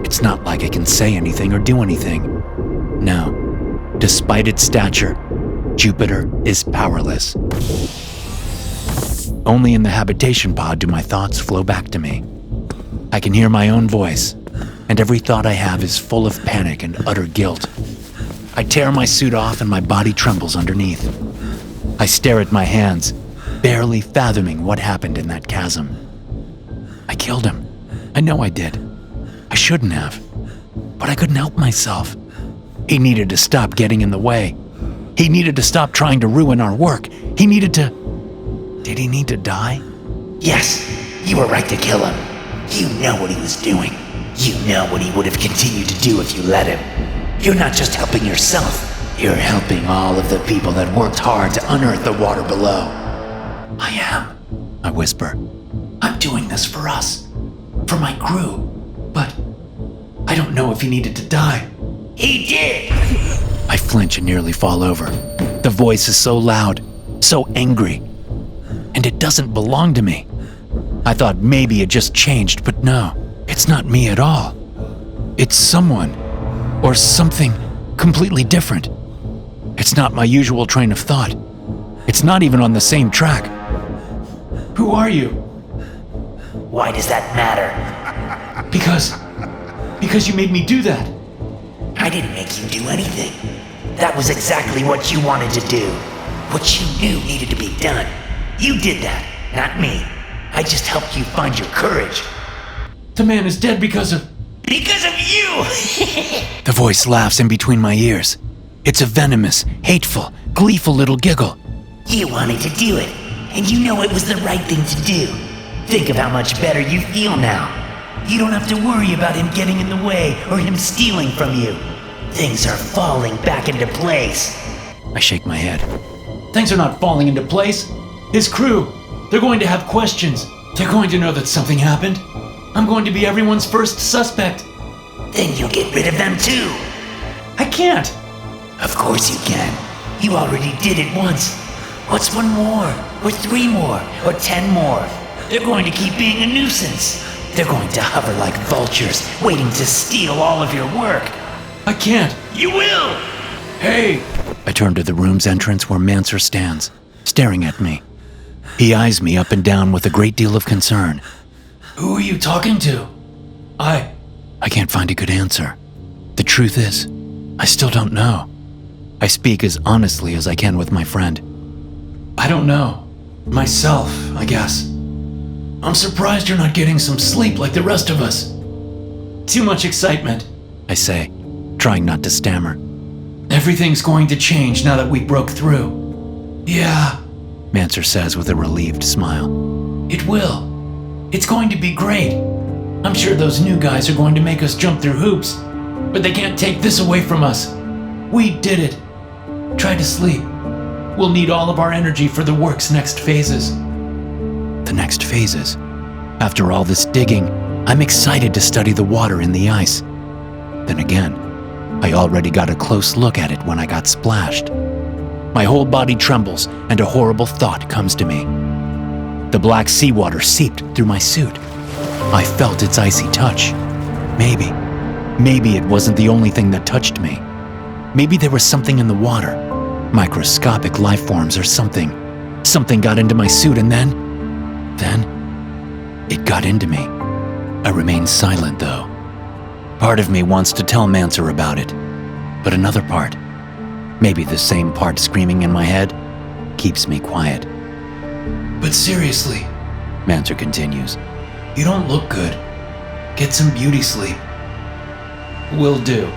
it's not like it can say anything or do anything. No, despite its stature, Jupiter is powerless. Only in the habitation pod do my thoughts flow back to me. I can hear my own voice, and every thought I have is full of panic and utter guilt. I tear my suit off and my body trembles underneath. I stare at my hands, barely fathoming what happened in that chasm. I killed him. I know I did. I shouldn't have, but I couldn't help myself. He needed to stop getting in the way. He needed to stop trying to ruin our work. He needed to... Did he need to die? Yes, you were right to kill him. You know what he was doing. You know what he would have continued to do if you let him. You're not just helping yourself. You're helping all of the people that worked hard to unearth the water below. I am, I whisper. I'm doing this for us. For my crew. But I don't know if he needed to die. He did! I flinch and nearly fall over. The voice is so loud, so angry. And it doesn't belong to me. I thought maybe it just changed, but no, it's not me at all. It's someone, or something completely different. It's not my usual train of thought. It's not even on the same track. Who are you? Why does that matter? Because you made me do that. I didn't make you do anything. That was exactly what you wanted to do. What you knew needed to be done. You did that, not me. I just helped you find your courage. The man is dead because of you! The voice laughs in between my ears. It's a venomous, hateful, gleeful little giggle. You wanted to do it, and you know it was the right thing to do. Think of how much better you feel now. You don't have to worry about him getting in the way or him stealing from you. Things are falling back into place. I shake my head. Things are not falling into place. His crew, they're going to have questions. They're going to know that something happened. I'm going to be everyone's first suspect. Then you'll get rid of them too. I can't. Of course you can. You already did it once. What's one more, or 3 more, or 10 more? They're going to keep being a nuisance. They're going to hover like vultures, waiting to steal all of your work. I can't. You will! Hey! I turn to the room's entrance where Manser stands, staring at me. He eyes me up and down with a great deal of concern. Who are you talking to? I can't find a good answer. The truth is, I still don't know. I speak as honestly as I can with my friend. I don't know. Myself, I guess. I'm surprised you're not getting some sleep like the rest of us. Too much excitement, I say, trying not to stammer. Everything's going to change now that we broke through. Yeah, Manser says with a relieved smile. It will. It's going to be great. I'm sure those new guys are going to make us jump through hoops, but they can't take this away from us. We did it. Try to sleep. We'll need all of our energy for the work's next phases. The next phases? After all this digging, I'm excited to study the water in the ice. Then again, I already got a close look at it when I got splashed. My whole body trembles and a horrible thought comes to me. The black seawater seeped through my suit. I felt its icy touch. Maybe it wasn't the only thing that touched me. Maybe there was something in the water, microscopic life forms or something. Something got into my suit and then it got into me. I remained silent though, Part of me wants to tell Manser about it, but another part, maybe the same part screaming in my head, keeps me quiet. But seriously, Manser continues. you don't look good. Get some beauty sleep. Will do.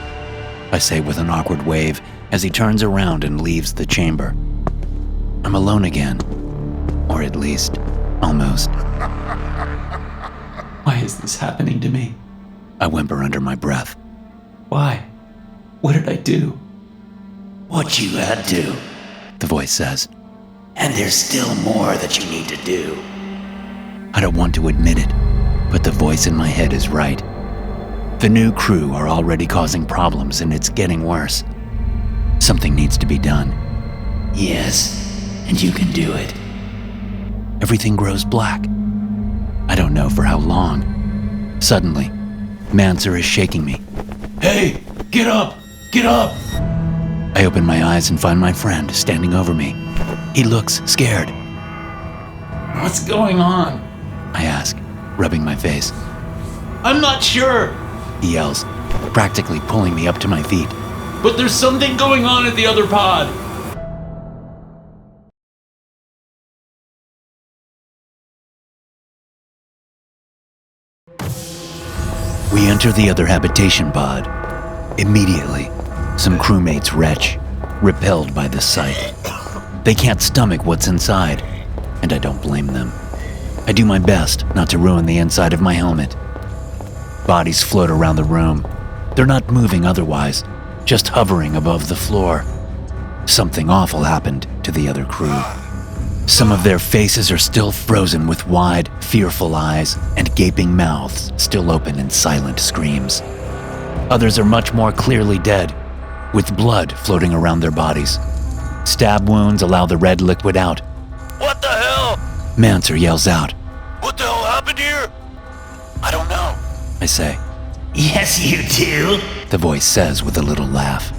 I say with an awkward wave as he turns around and leaves the chamber. I'm alone again. Or at least, almost. Why is this happening to me? I whimper under my breath. Why? What did I do? What you had to. The voice says. And there's still more that you need to do. I don't want to admit it, but the voice in my head is right. The new crew are already causing problems and it's getting worse. Something needs to be done. Yes, and you can do it. Everything grows black. I don't know for how long. Suddenly, Manser is shaking me. Hey, get up! Get up! I open my eyes and find my friend standing over me. He looks scared. What's going on? I ask, rubbing my face. I'm not sure, He yells, practically pulling me up to my feet. but there's something going on at the other pod. We enter the other habitation pod. Immediately, some crewmates retch, repelled by the sight. They can't stomach what's inside, and I don't blame them. I do my best not to ruin the inside of my helmet. Bodies float around the room. They're not moving otherwise, just hovering above the floor. Something awful happened to the other crew. Some of their faces are still frozen with wide, fearful eyes and gaping mouths still open in silent screams. Others are much more clearly dead, with blood floating around their bodies. Stab wounds allow the red liquid out. What the hell? Manser yells out. What the hell happened here? I don't know. I say. Yes, you do. The voice says with a little laugh.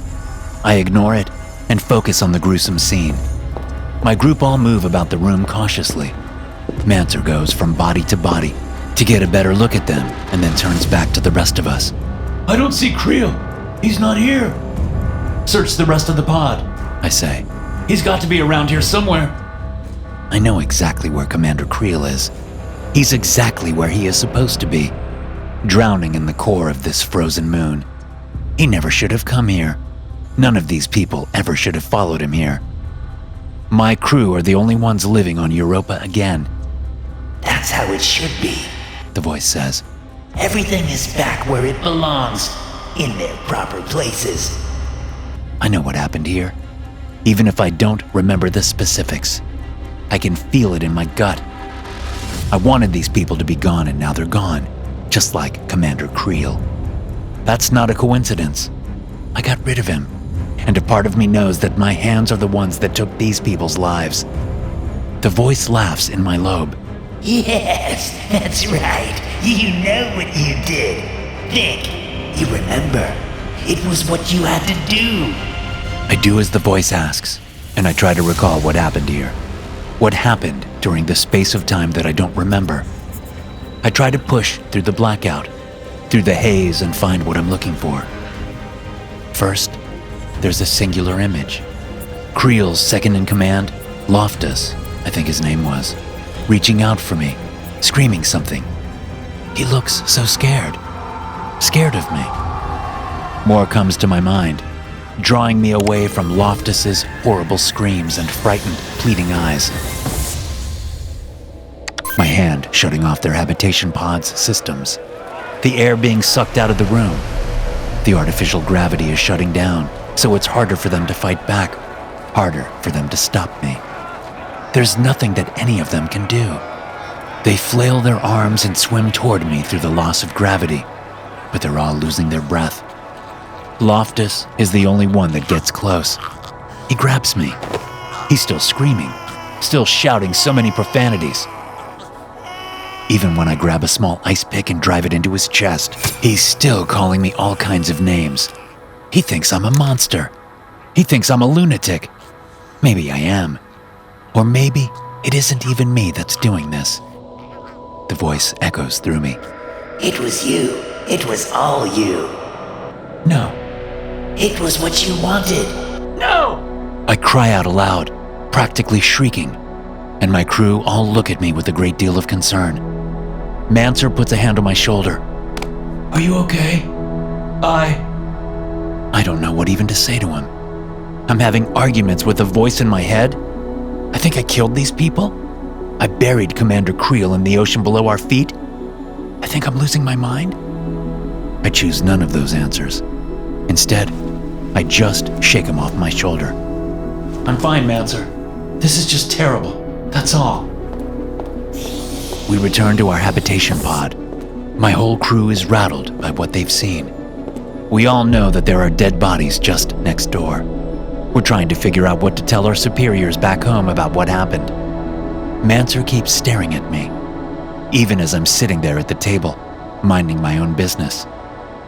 I ignore it and focus on the gruesome scene. My group all move about the room cautiously. Manser goes from body to body to get a better look at them and then turns back to the rest of us. I don't see Creel. He's not here. Search the rest of the pod. I say. He's got to be around here somewhere. I know exactly where Commander Creel is. He's exactly where he is supposed to be, drowning in the core of this frozen moon. He never should have come here. None of these people ever should have followed him here. My crew are the only ones living on Europa again, That's how it should be. the voice says. Everything is back where it belongs, in their proper places. I know what happened here. Even if I don't remember the specifics, I can feel it in my gut. I wanted these people to be gone and now they're gone, just like Commander Creel. That's not a coincidence. I got rid of him, and a part of me knows that my hands are the ones that took these people's lives. The voice laughs in my lobe. Yes, that's right. You know what you did. Think. You remember. It was what you had to do. I do as the voice asks, and I try to recall what happened here. What happened during the space of time that I don't remember. I try to push through the blackout, through the haze, and find what I'm looking for. First, there's a singular image. Creel's second in command, Loftus, I think his name was, reaching out for me, screaming something. He looks so scared. Scared of me. More comes to my mind, drawing me away from Loftus's horrible screams and frightened, pleading eyes. My hand shutting off their habitation pod's systems. The air being sucked out of the room. The artificial gravity is shutting down, so it's harder for them to fight back, harder for them to stop me. There's nothing that any of them can do. They flail their arms and swim toward me through the loss of gravity, but they're all losing their breath. Loftus is the only one that gets close. He grabs me. He's still screaming, still shouting so many profanities. Even when I grab a small ice pick and drive it into his chest, he's still calling me all kinds of names. He thinks I'm a monster. He thinks I'm a lunatic. Maybe I am. Or maybe it isn't even me that's doing this. The voice echoes through me. It was you. It was all you. No. It was what you wanted. No! I cry out aloud, practically shrieking, and my crew all look at me with a great deal of concern. Manser puts a hand on my shoulder. Are you okay? I don't know what even to say to him. I'm having arguments with a voice in my head. I think I killed these people. I buried Commander Creel in the ocean below our feet. I think I'm losing my mind. I choose none of those answers. Instead, I just shake him off my shoulder. I'm fine, Manser. This is just terrible. That's all. We return to our habitation pod. My whole crew is rattled by what they've seen. We all know that there are dead bodies just next door. We're trying to figure out what to tell our superiors back home about what happened. Manser keeps staring at me, even as I'm sitting there at the table, minding my own business.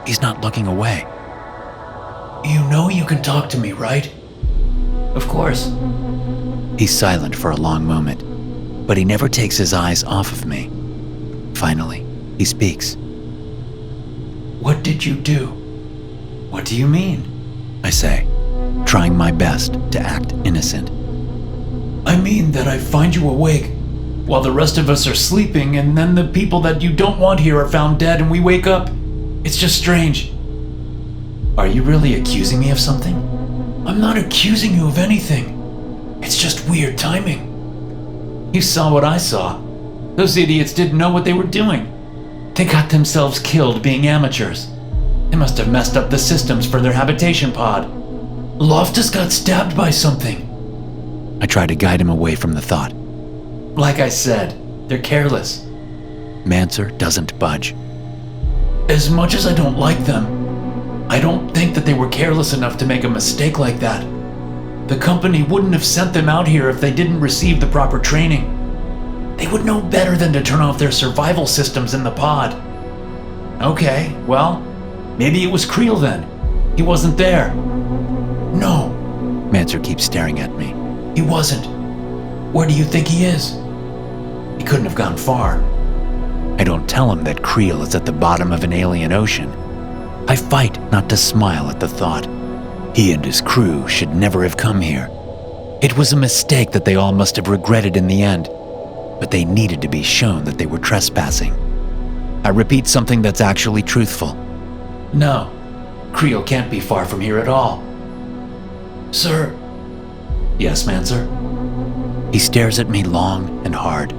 He's not looking away. You know you can talk to me, right? Of course. He's silent for a long moment, but he never takes his eyes off of me. Finally, he speaks. What did you do? What do you mean? I say, trying my best to act innocent. I mean that I find you awake while the rest of us are sleeping, and then the people that you don't want here are found dead and we wake up. It's just strange. Are you really accusing me of something? I'm not accusing you of anything. It's just weird timing. You saw what I saw. Those idiots didn't know what they were doing. They got themselves killed being amateurs. They must have messed up the systems for their habitation pod. Loftus got stabbed by something. I try to guide him away from the thought. Like I said, they're careless. Manser doesn't budge. As much as I don't like them, I don't think that they were careless enough to make a mistake like that. The company wouldn't have sent them out here if they didn't receive the proper training. They would know better than to turn off their survival systems in the pod. Okay, well, maybe it was Creel then. He wasn't there. No. Manser keeps staring at me. He wasn't. Where do you think he is? He couldn't have gone far. I don't tell him that Creel is at the bottom of an alien ocean. I fight not to smile at the thought. He and his crew should never have come here. It was a mistake that they all must have regretted in the end, but they needed to be shown that they were trespassing. I repeat something that's actually truthful. No, Creel can't be far from here at all. Sir. Yes, Manser? He stares at me long and hard.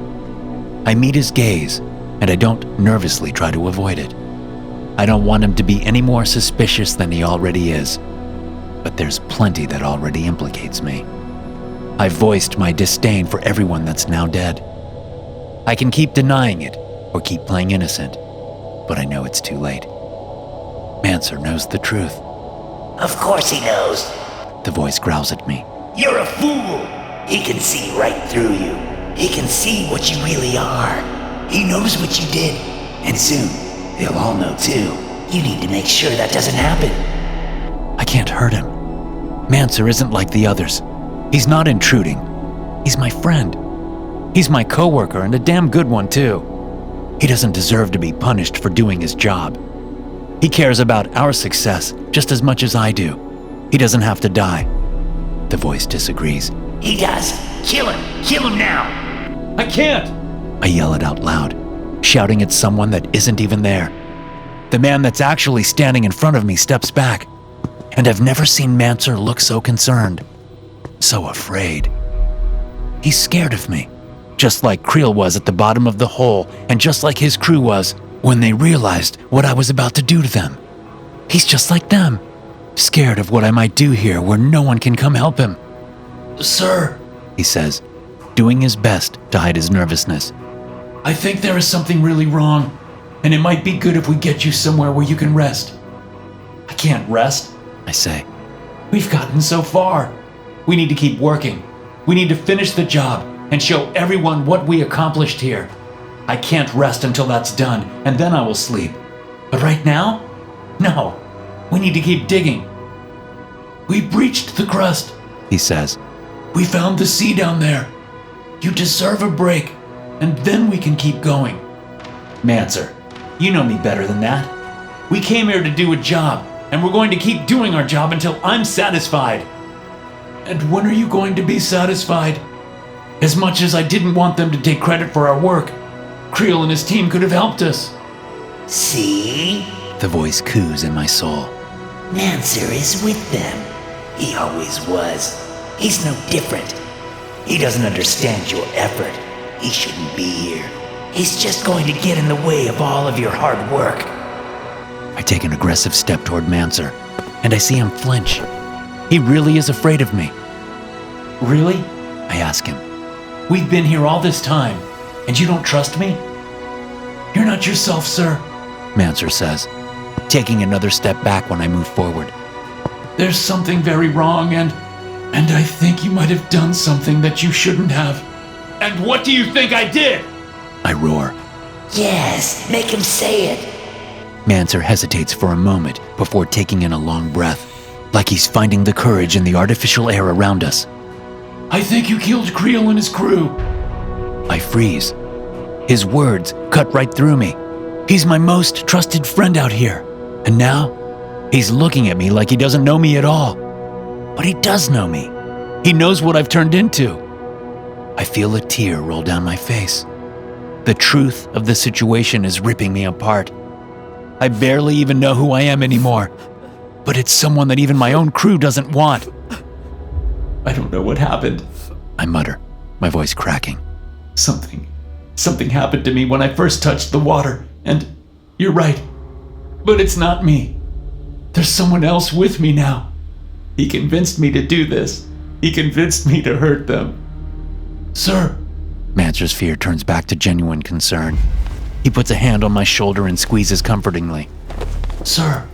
I meet his gaze, and I don't nervously try to avoid it. I don't want him to be any more suspicious than he already is, but there's plenty that already implicates me. I've voiced my disdain for everyone that's now dead. I can keep denying it or keep playing innocent, but I know it's too late. Manser knows the truth. Of course he knows. The voice growls at me. You're a fool. He can see right through you. He can see what you really are. He knows what you did. And soon, they'll all know too. You need to make sure that doesn't happen. I can't hurt him. Manser isn't like the others. He's not intruding. He's my friend. He's my coworker, and a damn good one too. He doesn't deserve to be punished for doing his job. He cares about our success just as much as I do. He doesn't have to die. The voice disagrees. He does. Kill him. Kill him now. I can't! I yell it out loud, shouting at someone that isn't even there. The man that's actually standing in front of me steps back, and I've never seen Manser look so concerned, so afraid. He's scared of me, just like Creel was at the bottom of the hole, and just like his crew was when they realized what I was about to do to them. He's just like them, scared of what I might do here where no one can come help him. Sir, he says, doing his best to hide his nervousness. I think there is something really wrong, and it might be good if we get you somewhere where you can rest. I can't rest, I say. We've gotten so far. We need to keep working. We need to finish the job and show everyone what we accomplished here. I can't rest until that's done, and then I will sleep. But right now? No. We need to keep digging. We breached the crust, he says. We found the sea down there. You deserve a break, and then we can keep going. Manser, you know me better than that. We came here to do a job, and we're going to keep doing our job until I'm satisfied. And when are you going to be satisfied? As much as I didn't want them to take credit for our work, Creel and his team could have helped us. See? The voice coos in my soul. Mancer is with them. He always was. He's no different. He doesn't understand your effort. He shouldn't be here. He's just going to get in the way of all of your hard work. I take an aggressive step toward Mancer, and I see him flinch. He really is afraid of me. Really? I ask him. We've been here all this time, and you don't trust me? You're not yourself, sir, Mancer says, taking another step back when I move forward. There's something very wrong, and I think you might have done something that you shouldn't have. And what do you think I did? I roar. Yes, make him say it. Mancer hesitates for a moment before taking in a long breath, like he's finding the courage in the artificial air around us. I think you killed Creel and his crew. I freeze. His words cut right through me. He's my most trusted friend out here. And now, he's looking at me like he doesn't know me at all. But he does know me. He knows what I've turned into. I feel a tear roll down my face. The truth of the situation is ripping me apart. I barely even know who I am anymore. But it's someone that even my own crew doesn't want. I don't know what happened. I mutter, my voice cracking. Something happened to me when I first touched the water, and you're right. But it's not me. There's someone else with me now. He convinced me to do this. He convinced me to hurt them. Sir. Mancer's fear turns back to genuine concern. He puts a hand on my shoulder and squeezes comfortingly. Sir,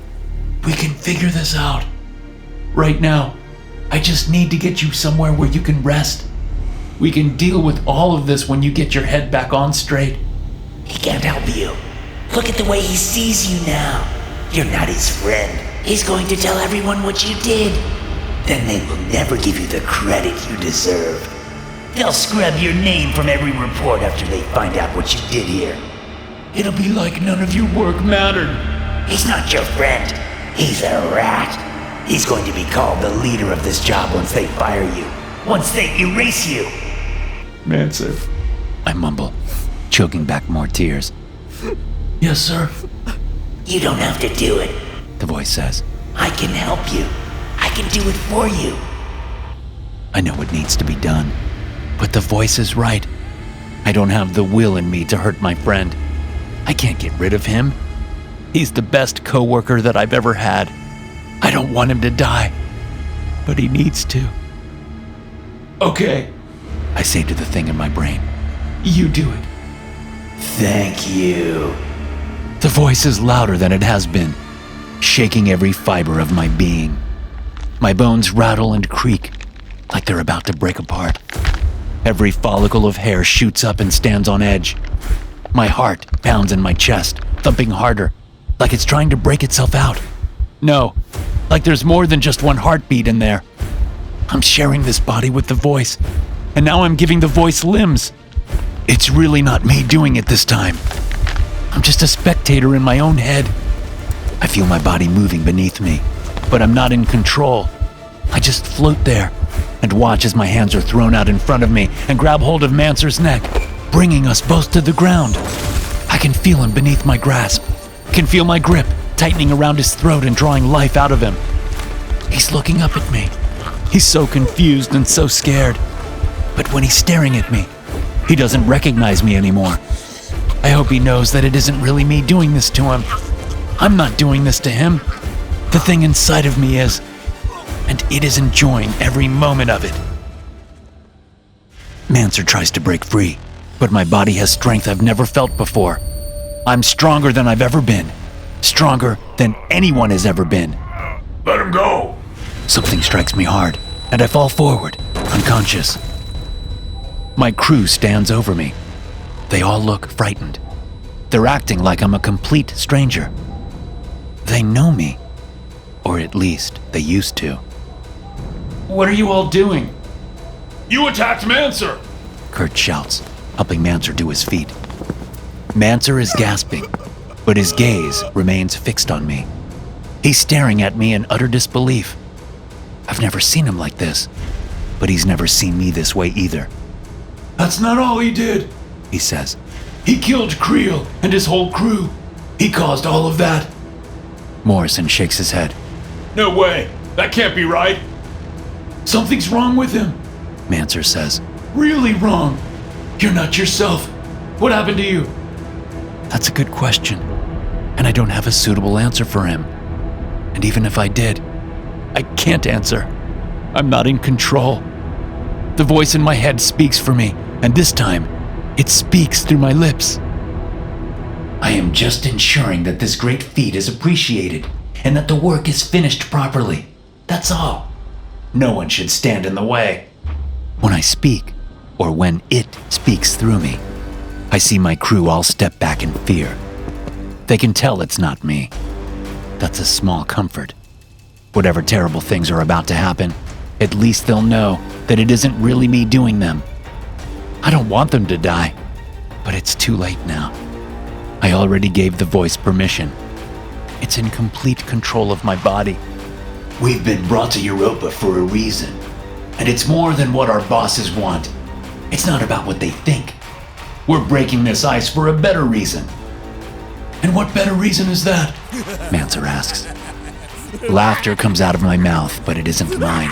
we can figure this out. Right now, I just need to get you somewhere where you can rest. We can deal with all of this when you get your head back on straight. He can't help you. Look at the way he sees you now. You're not his friend. He's going to tell everyone what you did. Then they will never give you the credit you deserve. They'll scrub your name from every report after they find out what you did here. It'll be like none of your work mattered. He's not your friend. He's a rat. He's going to be called the leader of this job once they fire you. Once they erase you. Mancer. I mumble, choking back more tears. Yes, sir. You don't have to do it. The voice says. I can help you. I can do it for you. I know what needs to be done, but the voice is right. I don't have the will in me to hurt my friend. I can't get rid of him. He's the best coworker that I've ever had. I don't want him to die, but he needs to. Okay, I say to the thing in my brain. You do it. Thank you. The voice is louder than it has been, shaking every fiber of my being. My bones rattle and creak like they're about to break apart. Every follicle of hair shoots up and stands on edge. My heart pounds in my chest, thumping harder, like it's trying to break itself out. No, like there's more than just one heartbeat in there. I'm sharing this body with the voice, and now I'm giving the voice limbs. It's really not me doing it this time. I'm just a spectator in my own head. I feel my body moving beneath me, but I'm not in control. I just float there and watch as my hands are thrown out in front of me and grab hold of Mancer's neck, bringing us both to the ground. I can feel him beneath my grasp, can feel my grip tightening around his throat and drawing life out of him. He's looking up at me. He's so confused and so scared. But when he's staring at me, he doesn't recognize me anymore. I hope he knows that it isn't really me doing this to him. I'm not doing this to him. The thing inside of me is, and it is enjoying every moment of it. Mancer tries to break free, but my body has strength I've never felt before. I'm stronger than I've ever been. Stronger than anyone has ever been. Let him go. Something strikes me hard, and I fall forward, unconscious. My crew stands over me. They all look frightened. They're acting like I'm a complete stranger. They know me, or at least they used to. What are you all doing? You attacked Mancer. Kurt shouts, helping Mancer to his feet. Mancer is gasping. but his gaze remains fixed on me. He's staring at me in utter disbelief. I've never seen him like this, but he's never seen me this way either. That's not all he did, He says. he killed Creel and his whole crew. He caused all of that. Morrison shakes his head. No way, that can't be right. Something's wrong with him. Manser says. Really wrong. You're not yourself. What happened to you? That's a good question, and I don't have a suitable answer for him. And even if I did, I can't answer. I'm not in control. The voice in my head speaks for me, and this time, it speaks through my lips. I am just ensuring that this great feat is appreciated and that the work is finished properly. That's all. No one should stand in the way. When I speak, or when it speaks through me, I see my crew all step back in fear. They can tell it's not me. That's a small comfort. Whatever terrible things are about to happen, at least they'll know that it isn't really me doing them. I don't want them to die, but it's too late now. I already gave the voice permission. It's in complete control of my body. We've been brought to Europa for a reason, and it's more than what our bosses want. It's not about what they think. We're breaking this ice for a better reason. And what better reason is that? Manser asks. Laughter comes out of my mouth, but it isn't mine.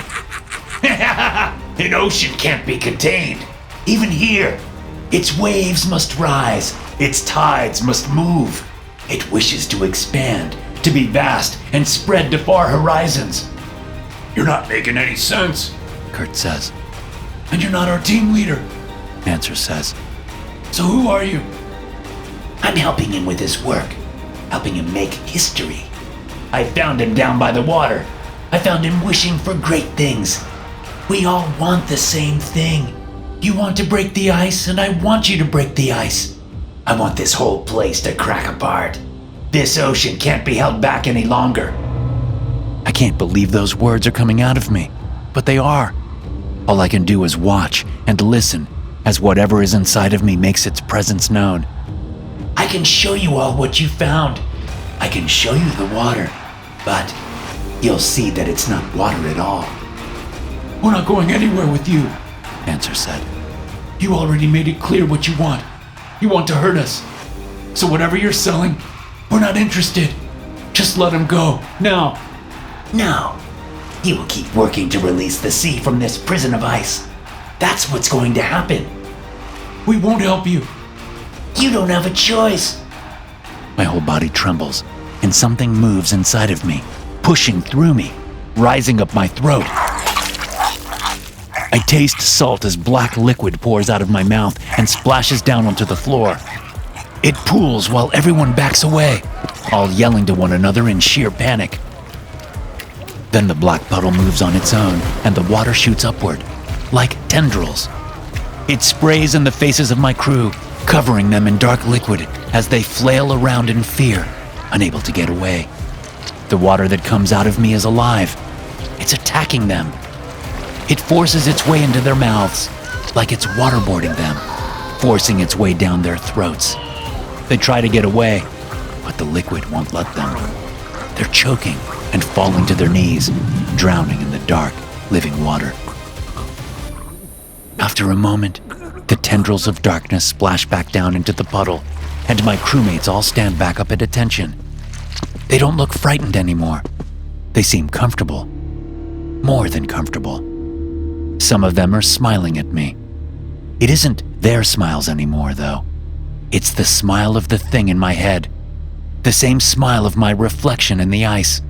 An ocean can't be contained. Even here, its waves must rise, its tides must move. It wishes to expand, to be vast and spread to far horizons. You're not making any sense. Kurt says. And you're not our team leader. Manser says. So who are you? I'm helping him with his work, helping him make history. I found him down by the water. I found him wishing for great things. We all want the same thing. You want to break the ice, and I want you to break the ice. I want this whole place to crack apart. This ocean can't be held back any longer. I can't believe those words are coming out of me, but they are. All I can do is watch and listen as whatever is inside of me makes its presence known. I can show you all what you found. I can show you the water, but you'll see that it's not water at all. We're not going anywhere with you, Manser said. You already made it clear what you want. You want to hurt us. So whatever you're selling, we're not interested. Just let him go, now. No. He will keep working to release the sea from this prison of ice. That's what's going to happen. We won't help you. You don't have a choice. My whole body trembles, and something moves inside of me, pushing through me, rising up my throat. I taste salt as black liquid pours out of my mouth and splashes down onto the floor. It pools while everyone backs away, all yelling to one another in sheer panic. Then the black puddle moves on its own, and the water shoots upward, like tendrils. It sprays in the faces of my crew, covering them in dark liquid as they flail around in fear, unable to get away. The water that comes out of me is alive. It's attacking them. It forces its way into their mouths, like it's waterboarding them, forcing its way down their throats. They try to get away, but the liquid won't let them. They're choking and falling to their knees, drowning in the dark, living water. After a moment, the tendrils of darkness splash back down into the puddle, and my crewmates all stand back up at attention. They don't look frightened anymore. They seem comfortable. More than comfortable. Some of them are smiling at me. It isn't their smiles anymore, though. It's the smile of the thing in my head. The same smile of my reflection in the ice.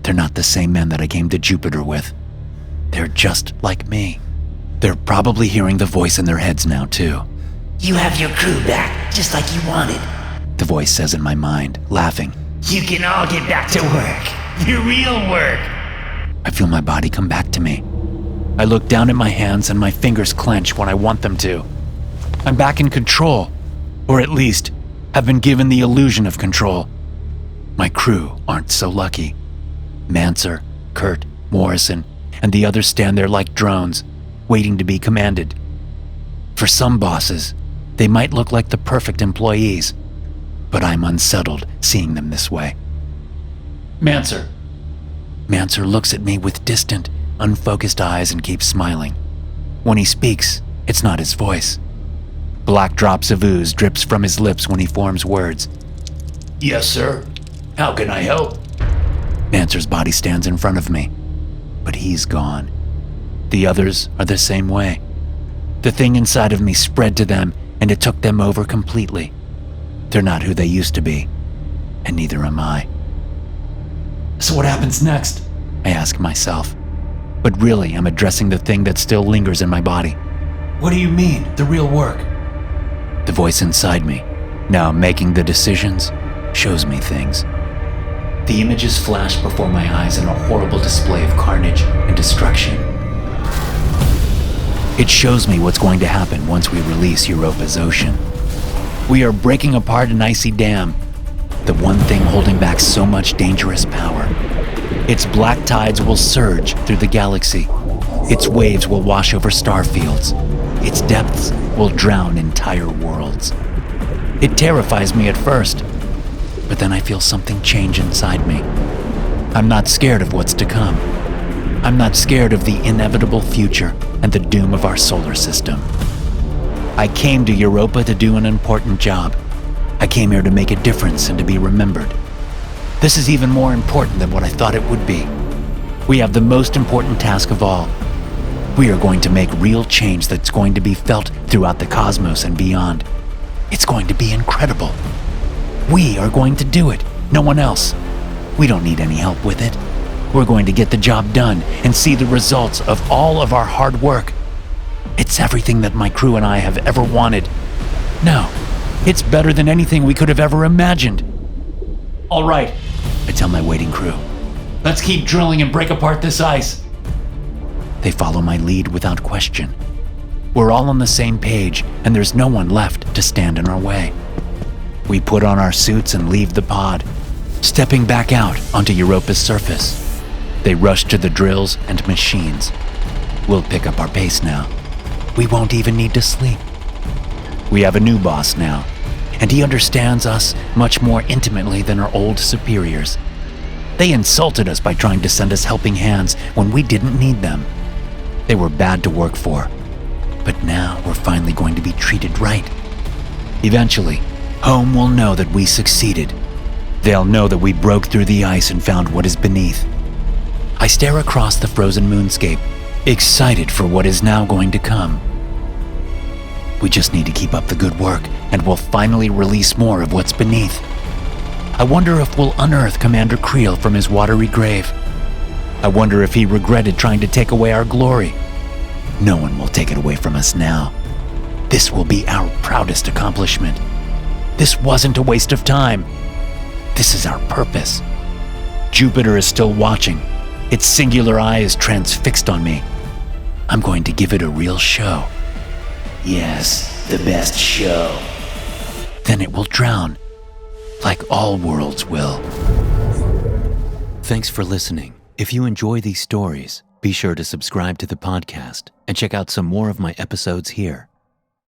They're not the same men that I came to Jupiter with. They're just like me. They're probably hearing the voice in their heads now, too. You have your crew back, just like you wanted. The voice says in my mind, laughing. You can all get back to work. Your real work. I feel my body come back to me. I look down at my hands and my fingers clench when I want them to. I'm back in control, or at least have been given the illusion of control. My crew aren't so lucky. Manser, Kurt, Morrison, and the others stand there like drones, waiting to be commanded. For some bosses, they might look like the perfect employees, but I'm unsettled seeing them this way. Mancer. Mancer looks at me with distant, unfocused eyes and keeps smiling. When he speaks, it's not his voice. Black drops of ooze drips from his lips when he forms words. Yes, sir. How can I help? Mancer's body stands in front of me, but he's gone. The others are the same way. The thing inside of me spread to them, and it took them over completely. They're not who they used to be, and neither am I. So what happens next? I ask myself, but really I'm addressing the thing that still lingers in my body. What do you mean, the real work? The voice inside me, now making the decisions, shows me things. The images flash before my eyes in a horrible display of carnage and destruction. It shows me what's going to happen once we release Europa's ocean. We are breaking apart an icy dam, the one thing holding back so much dangerous power. Its black tides will surge through the galaxy. Its waves will wash over star fields. Its depths will drown entire worlds. It terrifies me at first, but then I feel something change inside me. I'm not scared of what's to come. I'm not scared of the inevitable future and the doom of our solar system. I came to Europa to do an important job. I came here to make a difference and to be remembered. This is even more important than what I thought it would be. We have the most important task of all. We are going to make real change that's going to be felt throughout the cosmos and beyond. It's going to be incredible. We are going to do it, no one else. We don't need any help with it. We're going to get the job done and see the results of all of our hard work. It's everything that my crew and I have ever wanted. No, it's better than anything we could have ever imagined. All right, I tell my waiting crew. let's keep drilling and break apart this ice. They follow my lead without question. We're all on the same page, and there's no one left to stand in our way. We put on our suits and leave the pod, stepping back out onto Europa's surface. They rush to the drills and machines. We'll pick up our pace now. We won't even need to sleep. We have a new boss now, and he understands us much more intimately than our old superiors. They insulted us by trying to send us helping hands when we didn't need them. They were bad to work for, but now we're finally going to be treated right. Eventually, Home will know that we succeeded. They'll know that we broke through the ice and found what is beneath. I stare across the frozen moonscape, excited for what is now going to come. We just need to keep up the good work, and we'll finally release more of what's beneath. I wonder if we'll unearth Commander Creel from his watery grave. I wonder if he regretted trying to take away our glory. No one will take it away from us now. This will be our proudest accomplishment. This wasn't a waste of time. This is our purpose. Jupiter is still watching. Its singular eye is transfixed on me. I'm going to give it a real show. Yes, the best show. Then it will drown, like all worlds will. Thanks for listening. If you enjoy these stories, be sure to subscribe to the podcast and check out some more of my episodes here.